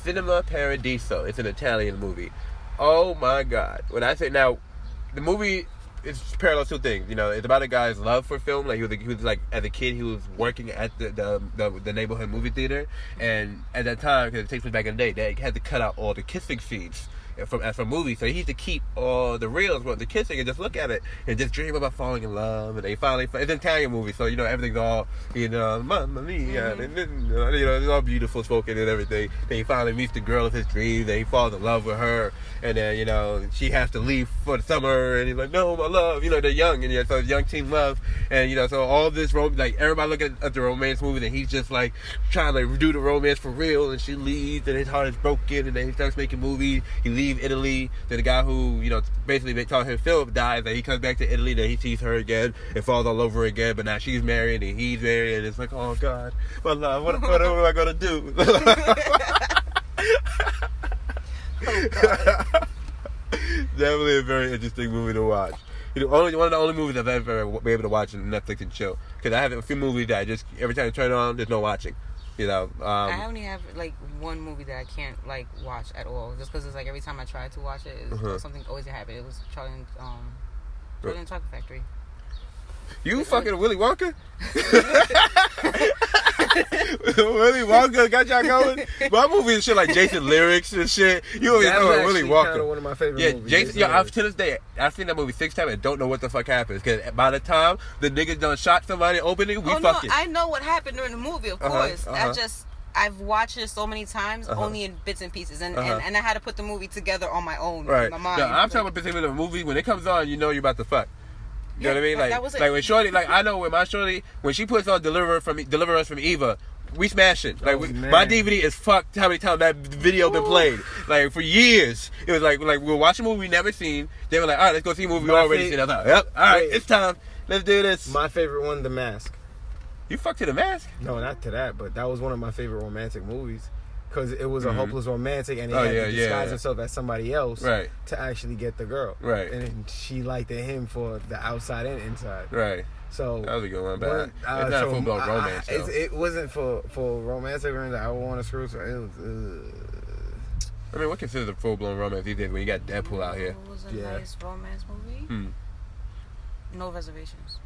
Cinema Paradiso. It's an Italian movie. Oh my God. When I say now, the movie is parallel two things. You know, it's about a guy's love for film. Like he was like as a kid, he was working at the neighborhood movie theater, and at that time, because it takes place back in the day, they had to cut out all the kissing scenes from movies. So he used to keep all the reels with the kissing and just look at it and just dream about falling in love. And they finally, it's an Italian movie, so you know everything's all, you know, mamma mia, and then, you know, it's all beautiful spoken and everything. Then he finally meets the girl of his dreams, and he falls in love with her, and then, you know, she has to leave for the summer, and he's like, no, my love, you know, they're young, and so it's young teen love, and you know, so all this like everybody looking at the romance movie, and he's just like trying to do the romance for real, and she leaves, and his heart is broken, and then he starts making movies. He leaves Italy. Then the guy who, you know, basically taught him film dies, and he comes back to Italy. Then he sees her again and falls all over again. But now she's married and he's married, and it's like, oh God, my love, what am I gonna do? Oh, God. Definitely a very interesting movie to watch. You know, one of the only movies I've ever been able to watch on Netflix and chill. Because I have a few movies that I just every time I turn it on, there's no watching. You know, I only have like one movie that I can't like watch at all, just because it's like every time I try to watch it, something always happens. It was Charlie and the Chocolate Factory. You fucking Willy Wonka? Willy Wonka got y'all going? My movie and shit like Jason Lyrics and shit. You always know Willy Wonka. One of my favorite movies. Jason. To this day, I've seen that movie 6 times and don't know what the fuck happens. Because by the time the niggas done shot somebody opening, we fucking. No, I know what happened during the movie, of course. I've watched it so many times, only in bits and pieces, and I had to put the movie together on my own, right. in my mind. No, I'm talking about particularly the movie when it comes on, you know you're about to fuck. You know what I mean? That was like when Shorty, like I know when my Shorty, when she puts on Deliver Us from Eva, we smashing. Like man. my DVD is fucked. How many times that video been played? Like for years. It was like we'll watch a movie we never seen. They were like, all right, let's go see a movie we already seen. I was like, yep, all right, it's time. Let's do this. My favorite one, The Mask. You fucked to The Mask? No, not to that, but that was one of my favorite romantic movies. Because it was a hopeless romantic, and he had to disguise himself as somebody else to actually get the girl. Right. And she liked him for the outside and inside. Right. So that was a good one, but it's not a full-blown romance. It wasn't for romantic or anything. I want to screw. So it was. I mean, what considers a full-blown romance these days when you got Deadpool out here? What was a nice romance movie? No Reservations.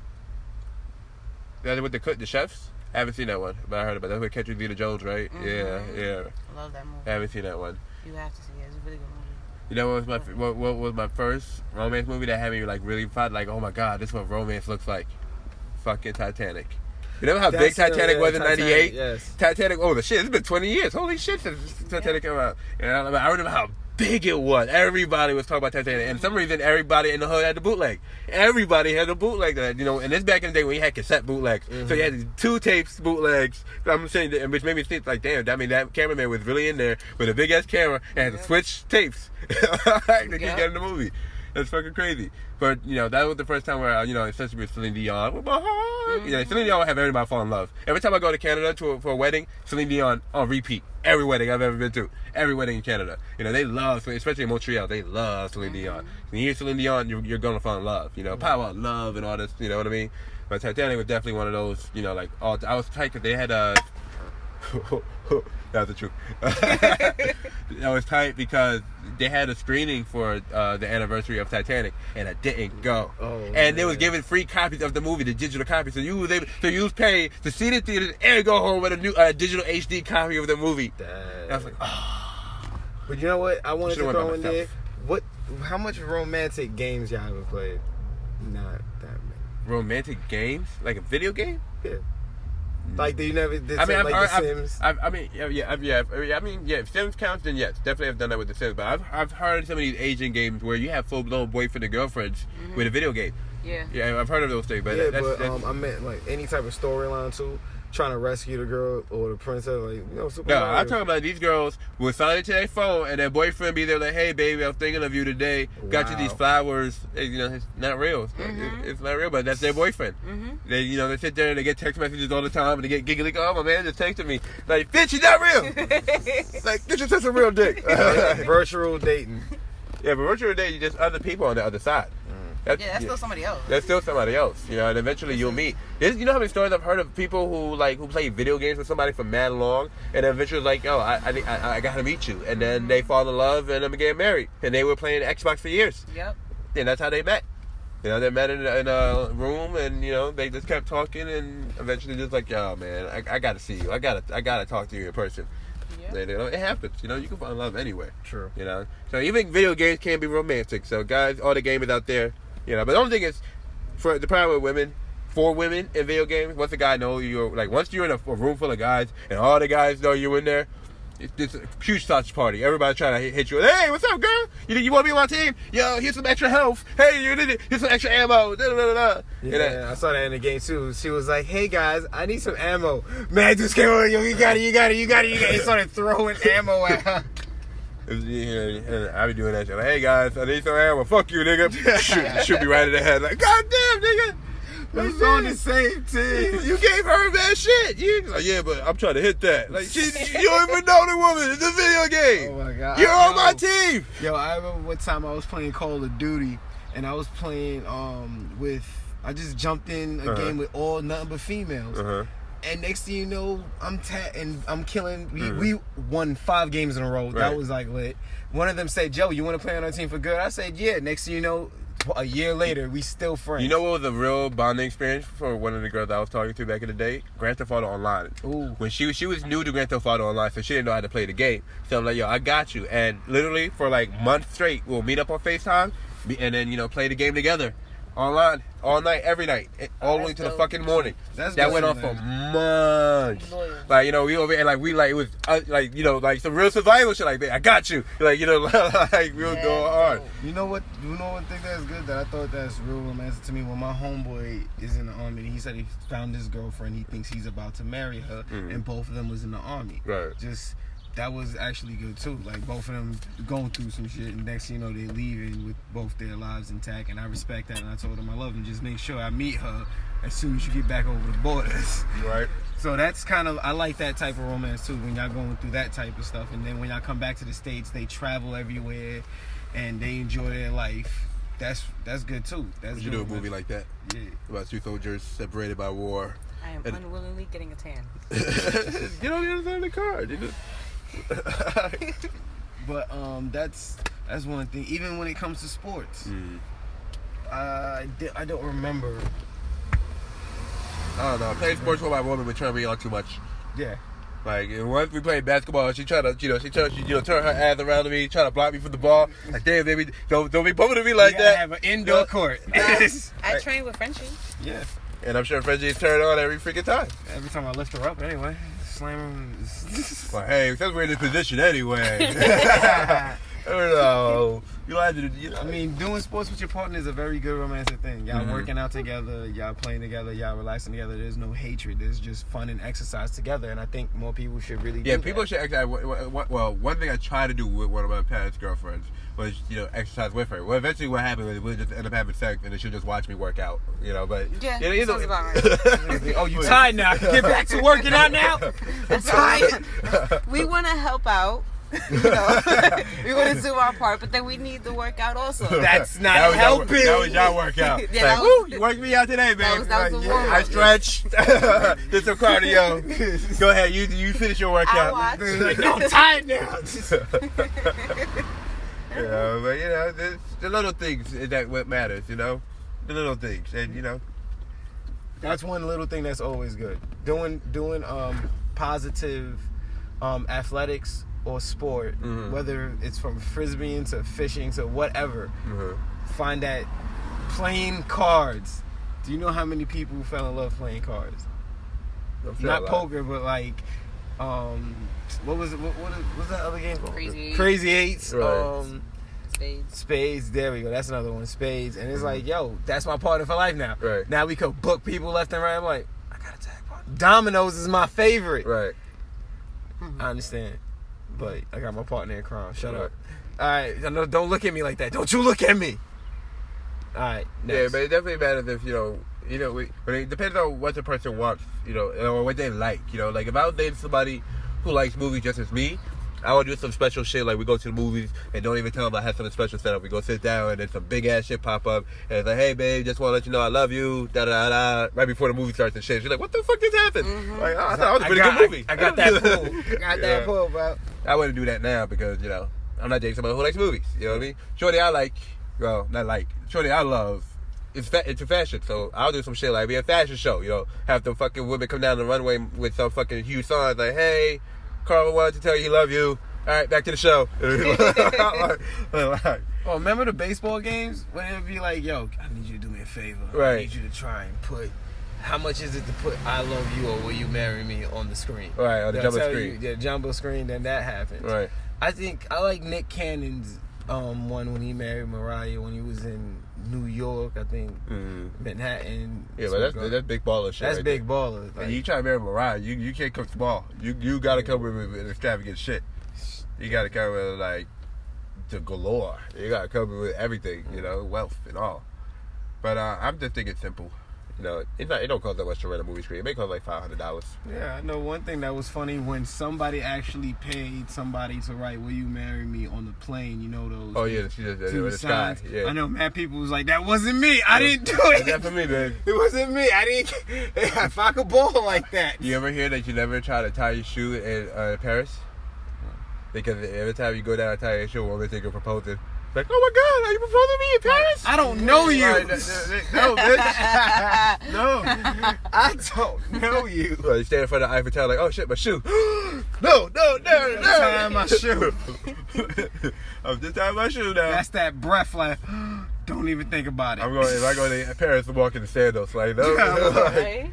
That's with the chefs? I haven't seen that one, but I heard about it. That's with Catherine Zeta-Jones, right? Mm-hmm. Yeah. I love that movie. I haven't seen that one. You have to see it. It's a really good movie. You know what was my first romance movie that had me like really felt like, oh my god, this is what romance looks like? Fucking Titanic. You know how big Titanic was in '98? Yes. Titanic. Oh the shit! It's been 20 years. Holy shit! Since Titanic came out. And I remember how big it was. Everybody was talking about Titanic, and for some reason, everybody in the hood had the bootleg. Everybody had a bootleg that, and this back in the day when you had cassette bootlegs. So you had these 2 tapes bootlegs. I'm saying, which made me think like, damn, I mean that cameraman was really in there with a big ass camera and had to switch tapes to keep getting the movie. That's fucking crazy. But, that was the first time where, especially with Celine Dion, with my heart. Celine Dion would have everybody fall in love. Every time I go to Canada for a wedding, Celine Dion on repeat. Every wedding I've ever been to. Every wedding in Canada. They love, especially in Montreal, they love Celine Dion. When you hear Celine Dion, you're going to fall in love. Power of love and all this, you know what I mean? But Titanic was definitely one of those, I was tight because they had that's the truth. I was tight because they had a screening for the anniversary of Titanic, and I didn't go. And they was giving free copies of the movie, the digital copies. So you was paying to see the theater and go home with a new digital HD copy of the movie. And I was like, oh. But you know what? I wanted to throw in there. How much romantic games y'all ever played? Not that many. Romantic games? Like a video game? Yeah. Like, you never did The Sims? If Sims counts, then yes. Definitely have done that with The Sims. But I've heard some of these Asian games where you have full-blown boyfriend and girlfriends with a video game. Yeah. Yeah, I've heard of those things. But I meant, like, any type of storyline, too. Trying to rescue the girl or the princess, Super No, Mario. I'm talking about these girls will sign it to their phone and their boyfriend be there like, hey, baby, I'm thinking of you today. Got you these flowers. It's not real. It's not real, but that's their boyfriend. They, they sit there and they get text messages all the time and they get giggly. Oh, my man just texted me. Like, bitch, he's not real. Like, this is just a real dick. Virtual dating. Yeah, but virtual dating, just other people on the other side. That's still somebody else. That's still somebody else, and eventually you'll meet. You know how many stories I've heard of people who play video games with somebody for mad long, and then eventually like, oh, I gotta meet you, and then they fall in love and then get married, and they were playing Xbox for years. Yep. And that's how they met. They met in a room, and they just kept talking, and eventually just like, oh man, I gotta see you. I gotta talk to you in person. Yeah. It happens. You can fall in love anywhere. True. So even video games can be romantic. So guys, all the gamers out there. But the only thing is, for the problem with women, for women in video games, once a guy knows once you're in a room full of guys and all the guys know you're in there, it's a huge touch party. Everybody's trying to hit you. Hey, what's up, girl? You want to be on my team? Yo, here's some extra health. Hey, here's some extra ammo. Da, da, da, da. Yeah, I saw that in the game too. She was like, hey guys, I need some ammo. Man, just came over. Yo, you got it. He started throwing ammo at her. And I be doing that shit. Like, hey guys, I need some ammo. Fuck you, nigga. Shoot me right in the head. Like, goddamn, nigga. We was on the same team. You gave her that shit. Yeah, but I'm trying to hit that. Like, you don't even know the woman. It's a video game. Oh my god. You're on my team. Yo, I remember one time I was playing Call of Duty, and I was playing I just jumped in a game with nothing but females. And next thing you know, I'm killing. We won 5 games in a row. Right. That was like lit. One of them said, "Joe, you want to play on our team for good?" I said, "Yeah." Next thing you know, a year later, we still friends. You know what was a real bonding experience for one of the girls I was talking to back in the day? Grand Theft Auto Online. Ooh. When she was new to Grand Theft Auto Online, so she didn't know how to play the game. So I'm like, yo, I got you. And literally for like months straight, we'll meet up on FaceTime and then play the game together. online, all night, every night, all the way to the fucking morning. That went on for months. Loyal. Like, you know, we over and like we like it was like, you know, like some real survival shit. Like, I got you. Like, you know, like we were going hard. You know what? You know one thing that's good that I thought that's real romantic to me. When my homeboy is in the army, he said he found his girlfriend. He thinks he's about to marry her, and both of them was in the army. Right. Just that was actually good too. Like both of them going through some shit, and next thing you know they leaving with both their lives intact. And I respect that, and I told him I love him. Just make sure I meet her as soon as you get back over the borders. Right. So that's kind of, I like that type of romance too, when y'all going through that type of stuff. And then when y'all come back to the States, they travel everywhere and they enjoy their life. That's good too. That's Would you do a movie like that? Yeah. About two soldiers separated by war. I am unwillingly getting a tan. Get on the other side of the car. But that's one thing. Even when it comes to sports, I don't remember. I don't know. Playing sports with my woman would turn me on too much. Yeah. Like, and once we played basketball, she tried to, turn her ass around to me, try to block me from the ball. Like, damn, baby, don't be bumping to me like that. Have an indoor court. I train with Frenchie. Yeah. And I'm sure Frenchie's turned on every freaking time. Every time I lift her up, anyway, slam her. Well, hey, since we're in this position anyway. I don't know. You don't have to, you know. I mean, doing sports with your partner is a very good romantic thing. Y'all working out together, y'all playing together, y'all relaxing together. There's no hatred. There's just fun and exercise together. And I think more people should really do people that. should exercise. Well, one thing I tried to do with one of my past girlfriends was, exercise with her. Well, eventually what happened was we just end up having sex and then she'll just watch me work out, but... Yeah, sounds about right. Oh, you tired now? Get back to working out now? I'm tired. We want to help out. We want to do our part, but then we need to work out also. That's not helping. That was y'all workout. Yeah, You worked me out today, man. That was the warm-up. I stretched. Did some cardio. Go ahead, you finish your workout. I watched. Like, no, I'm tired now. But the little things that what matters, the little things, and That's one little thing that's always good. Doing positive athletics or sport, whether it's from frisbeeing to fishing to whatever. Find that playing cards. Do you know how many people fell in love playing cards? Not poker, but like, what was it? What was that other game called? Crazy Eights. Right. Spades. There we go. That's another one. Spades. And it's like, yo, that's my partner for life now. Right. Now we could book people left and right. I'm like, I got a tag partner. Dominoes is my favorite. Right. I understand. But I got my partner in crime. Shut up. All right. Don't look at me like that. Don't you look at me. All right. Next. Yeah, but it definitely matters if, it depends on what the person wants, or what they like, Like, if I was dating somebody who likes movies just as me, I would do some special shit. Like, we go to the movies and don't even tell them I have something special set up. We go sit down and then some big ass shit pop up. And it's like, hey, babe, just want to let you know I love you. Da da da. Right before the movie starts and shit. She's like, what the fuck just happened? Like, I thought it was a pretty good movie. I got that pull. Got that pull, bro. I wouldn't do that now because, I'm not dating somebody who likes movies. You know what I mean? Shorty I like, well, not like, Shorty I love, it's a fashion. So I'll do some shit like be a fashion show, have the fucking women come down the runway with some fucking huge signs like, hey, Carl wanted to tell you he love you. All right, back to the show. Oh, remember the baseball games? When it would be like, yo, I need you to do me a favor. Right. I need you to try and put, how much is it to put I love you or will you marry me on the screen? Right, on the They'll jumbo tell screen. You, jumbo screen, then that happens. Right. I think I like Nick Cannon's one when he married Mariah when he was in New York, I think, Manhattan. Yeah, but that's big baller shit. That's right big there. baller. Like, And you try to marry Mariah, you can't come small. You got to come with extravagant shit. You got to come with, like, the galore. You got to come with everything, wealth and all. But I'm just thinking simple. It don't cost that much to rent a movie screen. It may cost like $500. Yeah, I know one thing that was funny when somebody actually paid somebody to write "Will you marry me" on the plane. Those. Oh yeah, she just in the sky. Yeah. I know, mad people was like, "That wasn't me. I didn't do it. That's for me, man. It wasn't me. I didn't. If I could ball like that." You ever hear that you never try to tie your shoe in Paris? Because every time you go down and tie your shoe, a woman think you're proposing. Like, oh my God, are you proposing to me in Paris? I don't know you. No, bitch. No. I don't know you. Well, you stand in front of the Eiffel Tower like, oh shit, my shoe. No. Tying my shoe. I'm just tying my shoe now. That's that breath like, Don't even think about it. If I go to Paris, I'm walking in sandals. Like, no. Right?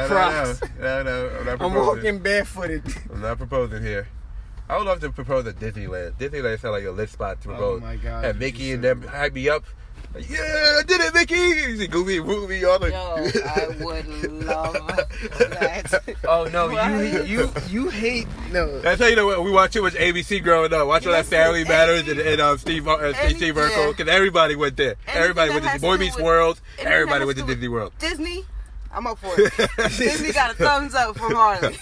Crocs. No, I'm not I'm proposing. walking barefooted. I'm not proposing here. I would love to propose at Disneyland. Disneyland sounds like a lit spot to propose. Oh my God. Have Mickey and them hype me up. Like, yeah, I did it, Mickey. You see Goofy, Woomy, all like. Yo, I would love that. Oh no, What? you hate no. That's how you know what we watched too much ABC growing up. Watch all that Listen, Family Matters and Steve any- Urkel, yeah. because everybody went there. Anything Everybody went that to has Boy to do Meets with- World. anything Everybody that went to has to do Disney World. Disney, I'm up for it. Disney got a thumbs up from Harley.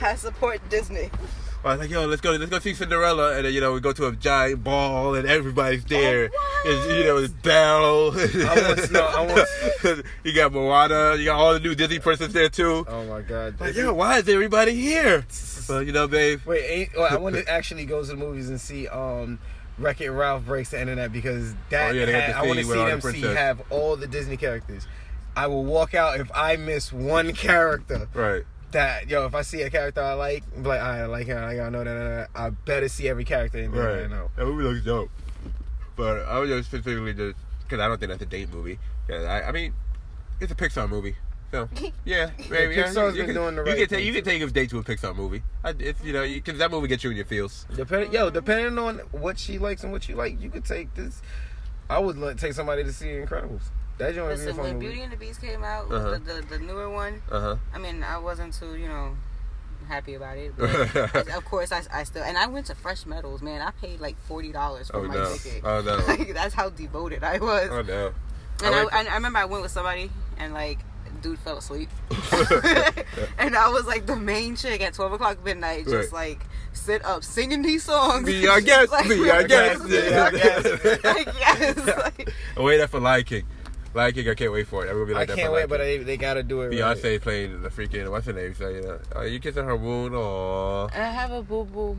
I support Disney. I was like, yo, let's go see Cinderella, and then we go to a giant ball, and everybody's there. what? It's Belle. I want You got Moana. You got all the new Disney princesses there too. Oh my God. Like, yo, why is everybody here? Well, babe. Wait, I want to actually go to the movies and see Wreck-It Ralph Breaks the Internet, because that Oh, yeah, they got the I want to scene see with all the them princess. have all the Disney characters. I will walk out if I miss one character. Right. That if I see a character I like, I'm like, I like him, I gotta know that. I better see every character in there. Right. I know. That movie looks dope. But I was just specifically just because I don't think that's a date movie. 'Cause I mean, it's a Pixar movie. So yeah, maybe Pixar's you been can, doing the you right can thing. you can take a date to a Pixar movie. It's because that movie gets you in your feels. Depending on what she likes and what you like, you could take this. I would take somebody to see Incredibles. That joint would be a Listen, fun when movie. Beauty and the Beast came out, Uh-huh. the newer one, Uh I mean, I wasn't too, happy about it. But of course, I still, and I went to Fresh Metals, man. I paid like $40 for Oh my no! ticket. Oh no! Like, that's how devoted I was. Oh no! And I I remember I went with somebody, and like, dude fell asleep. And I was like the main chick at 12 o'clock midnight, just like sit up singing these songs. Be our guest. Like, Be our guest. Be our guest. Like, yes. Like, I'm waiting for Lion King. Lion King, I can't wait for it. I'm gonna be like I that can't for wait, but Lion they gotta do it. King. Right. Beyonce playing the freaking what's her name? So you kissing her wound? Aww. and I have a boo boo.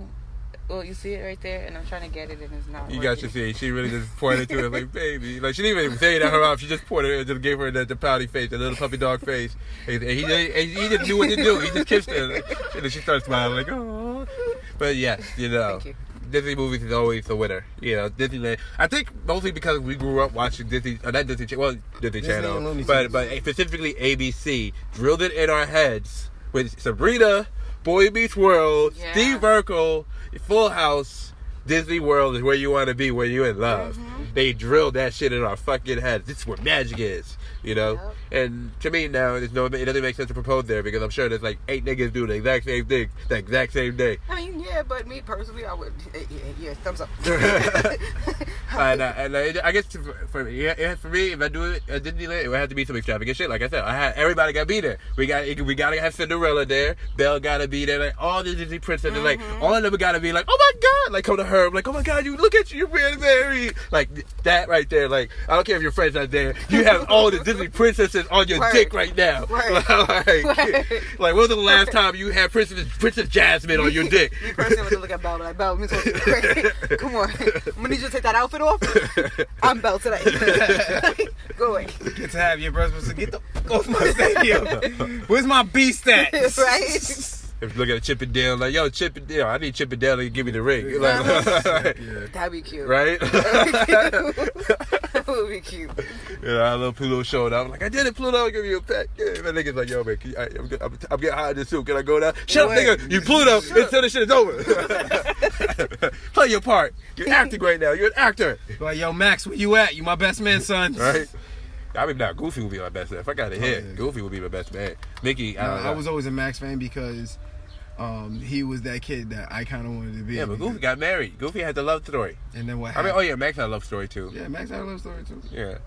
Well, you see it right there, and I'm trying to get it, and it's not. You working. got to see. She really just pointed to it like, baby. Like, she didn't even say it out her mouth. She just pointed and just gave her the pouty face, the little puppy dog face. And he didn't do what to do. He just kissed her. And then she started smiling like, oh. But yes, Thank you. Disney movies is always the winner. Disneyland. I think mostly because we grew up watching Disney, not Disney, Disney and Channel, Looney but Tunes. specifically ABC drilled it in our heads with Sabrina, Boy Meets World, Yeah. Steve Urkel, Full House. Disney World is where you want to be when you're in love. They drilled that shit in our fucking heads. This is where magic is, Yep. And to me now, it doesn't make sense to propose there because I'm sure there's like 8 niggas doing the exact same thing, the exact same day. I mean, yeah, but me personally, I would. Yeah, thumbs up. And I guess for me, if I do it at Disneyland, it would have to be some extravagant shit. Like I said, everybody got to be there. We gotta have Cinderella there. Belle gotta be there. Like all the Disney princesses, like all of them gotta be like, oh my god, like come to her, like oh my god, you look at you, you're really very like that right there. Like I don't care if your friend's not there, you have all the Disney princesses on your Word. dick right now. Word. like when was the last time you had Princess Jasmine on your dick? Me personally, I'm gonna look at Belle like, Belle, let me talk to you. Come on, I'm gonna need you to take that outfit off. I'm Belle today. Go away. Get to have your breakfast and get the off my stadium. Where's my beast at? Right? If you look at Chip and Dale, like, yo, Chip and Dale, I need Chip and Dale to give me the ring. Like, That'd be cute. right? That would be cute. I love Pluto showed up. I'm like, I did it, Pluto, I'll give you a pet. Yeah, that nigga's like, yo, man, I'm getting hot in this suit. Can I go down? Shut up, nigga. You Pluto until this shit is over. Play your part. You're acting right now. You're an actor. Like, yo, Max, where you at? You my best man, son. Right? I mean, now Goofy would be my best man. If I got a hit, yeah. Goofy would be my best man. Mickey, I don't know. I was always a Max fan because he was that kid that I kind of wanted to be. Yeah, but Goofy got married. Goofy had the love story. And then what I happened? mean, oh yeah, Max had a love story too. Yeah, Max had a love story too. Yeah.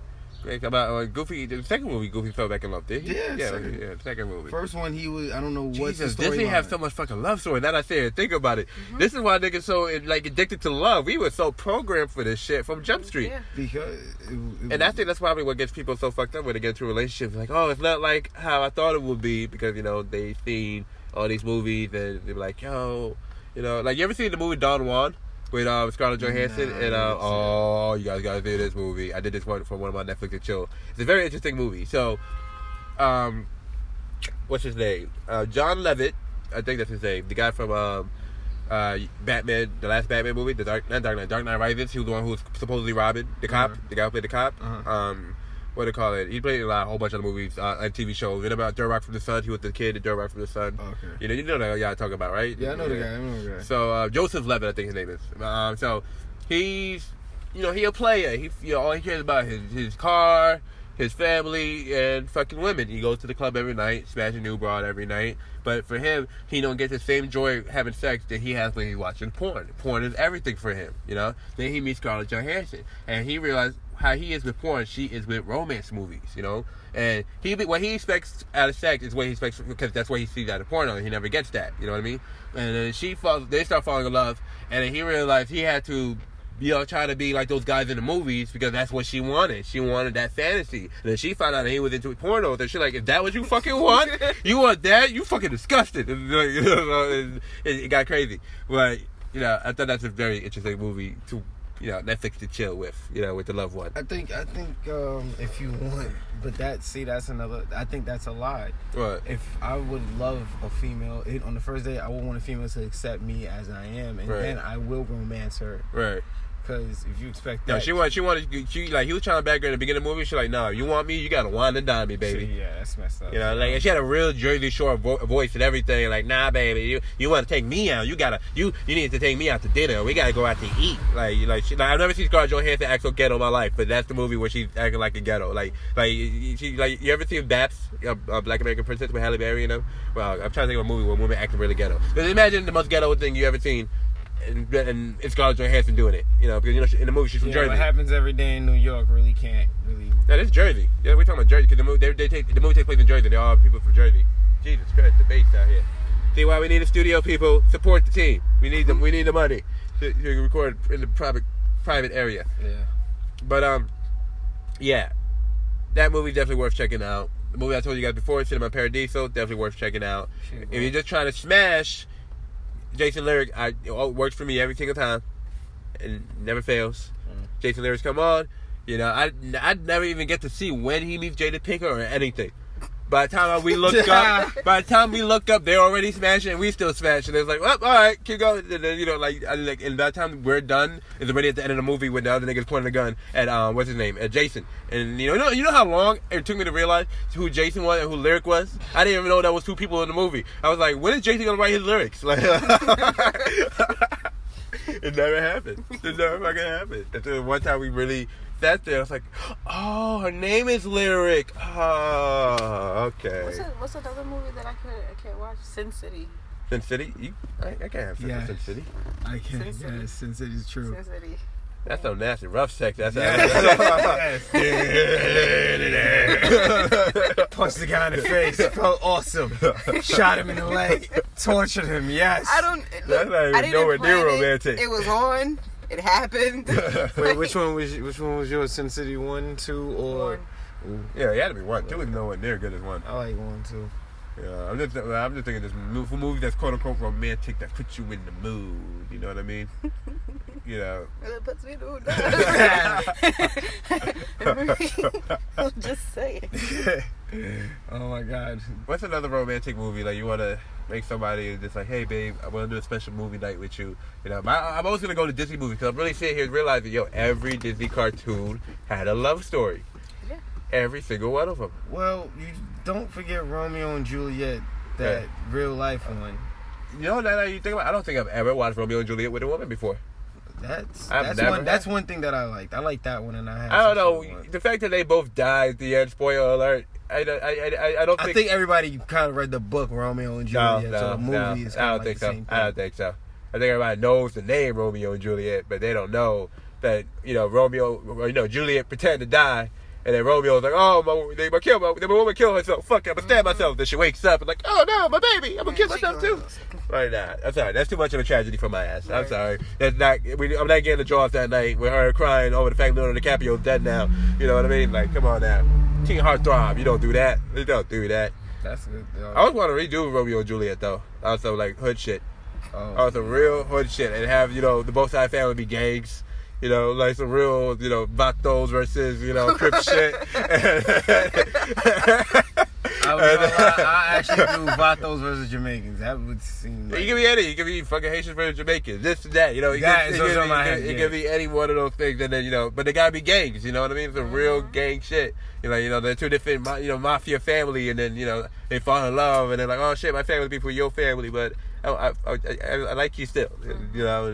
Great. About Goofy, the second movie, Goofy fell back in love, did he? Yeah, second movie. First one, he was, I don't know what's Jesus, the story. Disney have so much fucking love story. Now that I say it, think about it. This is why niggas so like addicted to love. We were so programmed for this shit from Jump Street. Yeah. Because And I think that's probably what gets people so fucked up when they get into relationships. Like, oh, it's not like how I thought it would be because, they seen all these movies and they're like, yo, like you ever seen the movie Don Juan with Scarlett Johansson? Nah, And you guys gotta see this movie. I did this one for one of my Netflix and chill. It's a very interesting movie. So, what's his name? John Levitt, I think that's his name. The guy from Batman, the last Batman movie, Dark Knight Rises. He was the one who was supposedly robbing the cop. The guy who played the cop. What do they call it? He played in a whole bunch of other movies and TV shows. And about Dirt Rock from the Sun, he was the kid in Dirt Rock from the Sun. Okay. You know that guy I'm talking about, right? Yeah, I know the guy. So Joseph Levitt, I think his name is. So he's, he a player. He, all he cares about is his car, his family, and fucking women. He goes to the club every night, smash a new broad every night. But for him, he don't get the same joy having sex that he has when he's watching porn. Porn is everything for him, Then he meets Scarlett Johansson, and he realized how he is with porn, she is with romance movies, And what he expects out of sex is what he expects, because that's what he sees out of porn, and he never gets that, you know what I mean? And then they start falling in love, and then he realized he had to try to be like those guys in the movies, because that's what she wanted. She wanted that fantasy. And then she found out that he was into pornos, and she's like, is that what you fucking want? You want that? You fucking disgusted. It got crazy. But, I thought that's a very interesting movie to, Netflix to chill with, with the loved one. I think if you want, but that's another, I think that's a lie. What? If I would love a female, on the first date, I would want a female to accept me as I am, and then I will romance her. Right. Because if you expect that... No, she wanted, he was trying to back her in the beginning of the movie. She's like, no, you want me? You got to wine and dine me, baby. Yeah, that's messed up. And she had a real Jersey Shore voice and everything. Like, nah, baby, you want to take me out. You need to take me out to dinner. We got to go out to eat. I've never seen Scarlett Johansson act so ghetto in my life, but that's the movie where she's acting like a ghetto. You ever seen Baps, Black American Princess with Halle Berry, Well, I'm trying to think of a movie where women acting really ghetto. Because imagine the most ghetto thing you ever seen. And it's Scarlett Johansson doing it, because in the movie she's from Jersey. What happens every day in New York really can't. That is Jersey. Yeah, we're talking about Jersey, because the movie takes place in Jersey. They're all people from Jersey. Jesus Christ, the base out here. See why we need a studio, people? Support the team. We need them. We need the money to record in the private area. Yeah. But yeah, that movie's definitely worth checking out. The movie I told you guys before, Cinema Paradiso, definitely worth checking out. If you're just trying to smash Jason Lyric, it works for me every single time, and never fails. Jason Lyric come on, I'd never even get to see when he meets Jada Pinkett or anything. By the time we look up, they're already smashing, and we still smashing. It's like, well, all right, keep going. And then, and by the time we're done, it's already at the end of the movie when the other nigga's pointing a gun at what's his name, at Jason. And you know how long it took me to realize who Jason was and who Lyric was? I didn't even know that was two people in the movie. I was like, when is Jason gonna write his lyrics? Like, it never happened. It never fucking happened. Until one time we really sat there, I was like, oh, her name is Lyric. Oh, okay. What's another movie that I can't watch? Sin City. Sin City? I can't have sex with Sin City. I can't. Sin City is true. Sin City. That's so nasty. Rough sex. That's Punched the guy in the face. Felt awesome. Shot him in the leg. Tortured him. Yes. That's not even nowhere near romantic. It was on. It happened. Wait, which one was yours? Sin City 1, 2, or? One. Yeah, it had to be 1. 2 is nowhere near good as 1. I like 1, 2. Yeah, I'm just thinking this movie that's quote unquote romantic that puts you in the mood. You know what I mean? It puts me in the mood. I'm just saying. Oh my God. What's another romantic movie like you want to make somebody just like, hey babe, I want to do a special movie night with you? I'm always gonna go to Disney movies because I'm really sitting here realizing, every Disney cartoon had a love story. Yeah. Every single one of them. Well, you don't forget Romeo and Juliet, that real life one. Now that you think about it, I don't think I've ever watched Romeo and Juliet with a woman before. That's one thing that I liked. I like that one, and I don't know the fact that they both died at the end. Spoiler alert. I don't think. I think everybody kind of read the book Romeo and Juliet. So the movie is kind of like the same thing. I don't think so. I think everybody knows the name Romeo and Juliet, but they don't know that Romeo, Juliet pretended to die. And then Romeo's like, oh, my woman killed herself. Fuck, I'm gonna stab myself. Then she wakes up and like, oh no, my baby, I'm gonna kill myself too. Right now, I'm sorry. That's too much of a tragedy for my ass. I'm sorry. I'm not getting the draws that night with her crying over the fact that Leonardo DiCaprio's dead now. You know what I mean? Like, come on now, Teen Heartthrob. You don't do that. You don't do that. That's good. I always want to redo Romeo and Juliet though. Also like hood shit. Also real hood shit, and have the both side family be gangs. Like some real, Vatos versus, Crip shit. I actually do Vatos versus Jamaicans. That would seem like... You can be any. You can be fucking Haitians versus Jamaicans. This and that. You know, it can be any one of those things. And then, you know, but they gotta be gangs. You know what I mean? It's a real gang shit. You know, they're two different, mafia family. And then, you know, they fall in love. And they're like, oh shit, my family be for your family. But I like you still. You know,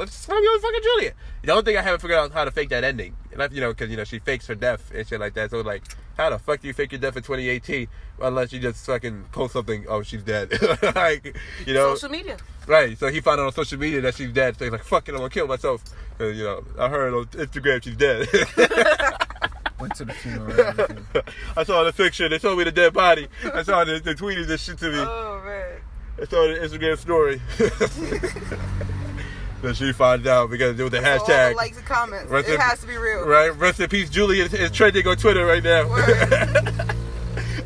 it's Romeo and fucking Juliet. The only thing I haven't figured out how to fake that ending. You know, because, you know, she fakes her death and shit like that. So, like, how the fuck do you fake your death in 2018 unless you just fucking post something, oh, she's dead. Like, you know. Social media. Right. So he found out on social media that she's dead. So he's like, fuck it, I'm going to kill myself. And, you know, I heard on Instagram she's dead. Went to the funeral. I saw the picture. They told me the dead body. I saw they tweeted this shit to me. Oh, man. I saw the Instagram story. Then she found out because it was the hashtag. All the likes and comments. It has to be real. Right. Rest in peace, Juliet is trending on Twitter right now.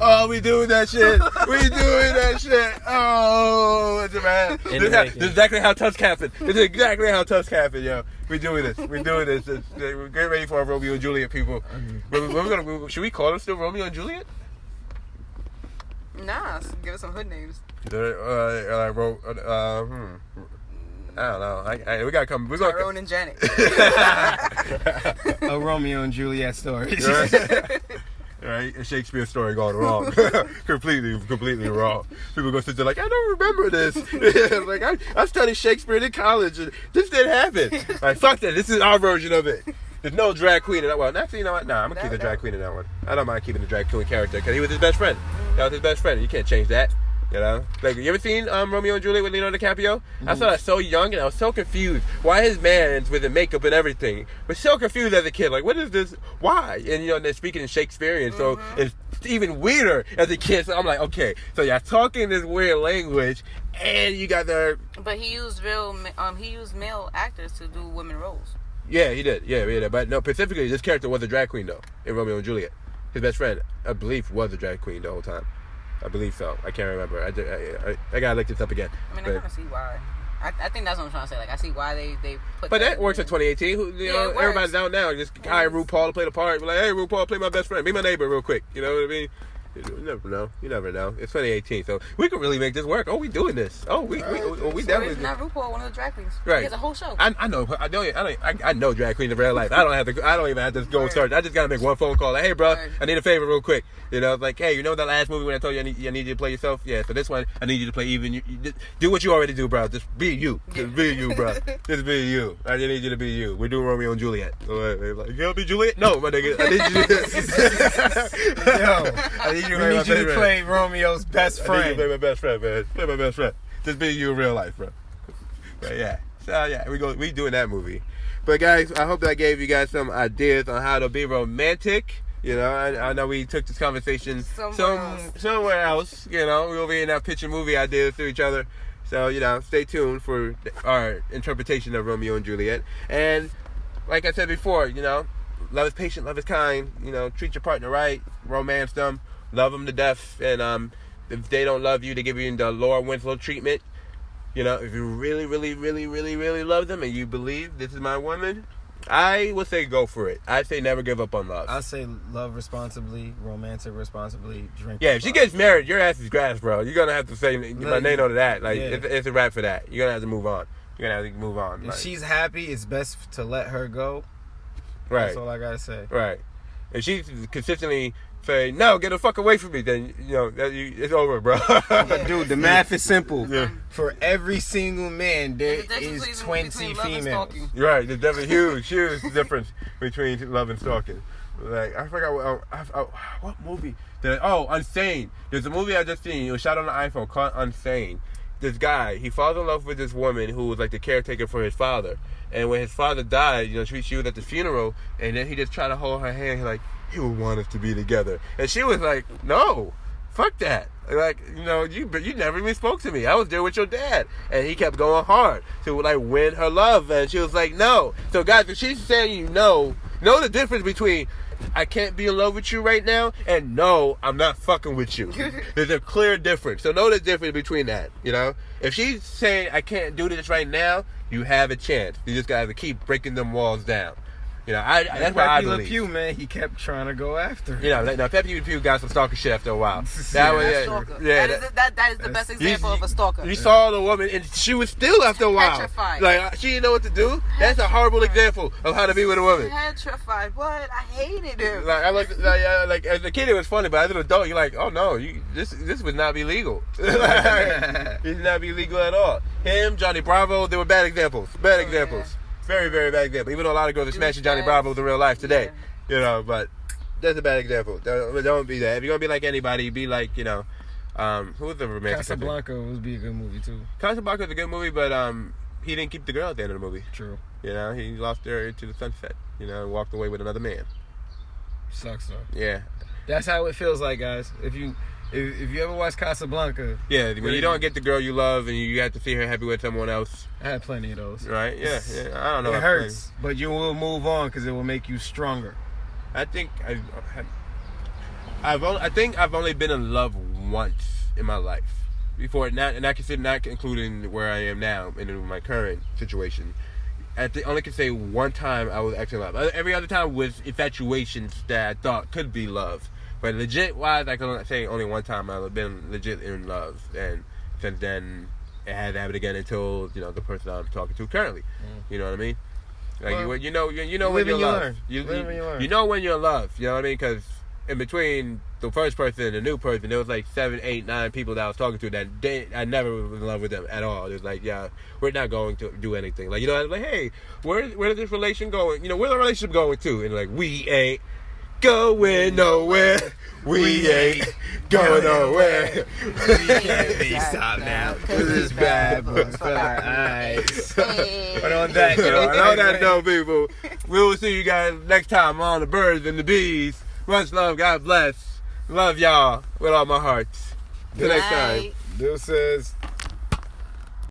Oh, we doing that shit. We doing that shit. Oh, it's a man. This is exactly how Tusk happened. This is exactly how Tusk happened, yo. We doing this. We're doing this. We're getting ready for our Romeo and Juliet, people. Should we call them still Romeo and Juliet? Nah, give us some hood names. I don't know. We gotta come. We're Tyrone and Janet. A Romeo and Juliet story. Right? A Shakespeare story gone wrong. completely wrong. People go sit there like, I don't remember this. Like, I studied Shakespeare in college and this didn't happen. Like, fuck that. This is our version of it. There's no drag queen in that one. Actually, you know what? Nah, I'm gonna keep the drag queen in that one. I don't mind keeping the drag queen character because he was his best friend. That was his best friend. You can't change that. You know, like, you ever seen Romeo and Juliet with Leonardo DiCaprio? I saw that so young and I was so confused. Why his man's with the makeup and everything? But so confused as a kid. Like, what is this? Why? And, you know, they're speaking in Shakespearean, so it's even weirder as a kid. So I'm like, okay, so y'all talking this weird language, and you got the. But he used male actors to do women roles. Yeah, he did. Yeah. But no, specifically, this character was a drag queen though in Romeo and Juliet. His best friend, I believe, was a drag queen the whole time. I believe so. I can't remember. I gotta look this up again. I mean, I kind of see why. I think that's what I'm trying to say. Like, I see why they put. But that works in 2018. You know, everybody's out now. Just hire RuPaul to play the part. We're like, hey, RuPaul, play my best friend. Be my neighbor real quick. You know what I mean? You never know. You never know. It's 2018, so we can really make this work. Oh, we doing this. Oh, we definitely. It's not RuPaul, one of the drag queens. Right. He has a whole show. I know. I know drag queens in real life. I don't even have to go search. I just gotta make one phone call. Like, hey, bro, I need a favor real quick. You know, like, hey, you know that last movie when I told you I need you to play yourself? Yeah. So this one, I need you to play even. You do what you already do, bro. Just be you. Just be you, bro. Just be you. I need you to be you. We're doing Romeo and Juliet. So, like, you gonna be Juliet? No, my nigga. I need you. I need you to play Romeo's best friend. I need you to play my best friend, man. Play my best friend. Just be you in real life, bro. But yeah. So yeah, we doing that movie. But guys, I hope that gave you guys some ideas on how to be romantic. You know, I know we took this conversation somewhere else. You know, we'll be in that pitching movie ideas to each other. So, you know, stay tuned for our interpretation of Romeo and Juliet. And like I said before, you know, love is patient, love is kind. You know, treat your partner right, romance them, love them to death. And if they don't love you, they give you the Laura Winslow treatment. You know, if you really, really, really, really, really love them and you believe this is my woman, I would say go for it. I say never give up on love. I say love responsibly, romantic responsibly, drink. Yeah, if she gets married, your ass is grass, bro. You're gonna have to say my name to that. Like, it's a wrap for that. You're gonna have to move on. If she's happy, it's best to let her go. Right. That's all I gotta say. Right. If she's consistently say, no, get the fuck away from me, then, you know, it's over, bro. Dude, the math is simple. Yeah. For every single man, there is 20 females. Right, there's definitely huge difference between love and stalking. Like, I forgot what movie. Unsane. There's a movie I just seen. It was shot on an iPhone called Unsane. This guy, he falls in love with this woman who was like the caretaker for his father. And when his father died, you know, she was at the funeral, and then he just tried to hold her hand. He's like, he would want us to be together. And she was like, no, fuck that. Like, you know, you never even spoke to me. I was there with your dad. And he kept going hard to, like, win her love. And she was like, no. So, guys, if she's saying you know the difference between I can't be in love with you right now and no, I'm not fucking with you. There's a clear difference. So know the difference between that, you know? If she's saying I can't do this right now, you have a chance. You just got to keep breaking them walls down. You know, that's what I Pepe Le believe. Pew, man, he kept trying to go after her. You know, now Pepe Le Pew got some stalker shit after a while. That's yeah, stalker. yeah, That is the best example of a stalker. You saw the woman, and she was still after a while. Petrified. Like she didn't know what to do. That's a horrible example of how to be with a woman. Petrified. What? I hated him. Like I like as a kid it was funny, but as an adult you're like, oh no, this would not be legal. It would not be legal at all. Him, Johnny Bravo, they were bad examples. Bad examples. Very, very bad example. Even though a lot of girls are smashing Johnny Bravo in real life today. You know, but that's a bad example. Don't be that. If you're gonna be like anybody, be like, you know, who was the romantic Casablanca would be a good movie too. Casablanca's a good movie, but he didn't keep the girl at the end of the movie. True. You know, he lost her to the sunset. You know, and walked away with another man. Sucks though. Yeah. That's how it feels like, guys. If you ever watch Casablanca, Yeah, when you don't get the girl you love and you have to see her happy with someone else. I had plenty of those. Right? Yeah. I don't know. It hurts, but you will move on because it will make you stronger. I think I've only been in love once in my life before, and I consider not including where I am now in my current situation. I only can say one time I was actually in love. Every other time was infatuations that I thought could be love. But legit wise, I can say only one time I've been legit in love, and since then it hasn't happened again until the person I'm talking to currently. You know what I mean? Like Well, you know when you're in love. You know when you're in love. You know what I mean? Because in between the first person and the new person, there was like 7, 8, 9 people that I was talking to that I never was in love with them at all. It was like, yeah, we're not going to do anything. Like, I was like, hey, where is this relation going? Where's the relationship going to? And like, we ain't going nowhere. We ain't going nowhere. Stop now. This is bad, but alright. But on that note, people, we will see you guys next time on The Birds and the Bees. Much love. God bless. Love y'all with all my heart. Till next time. Bill says.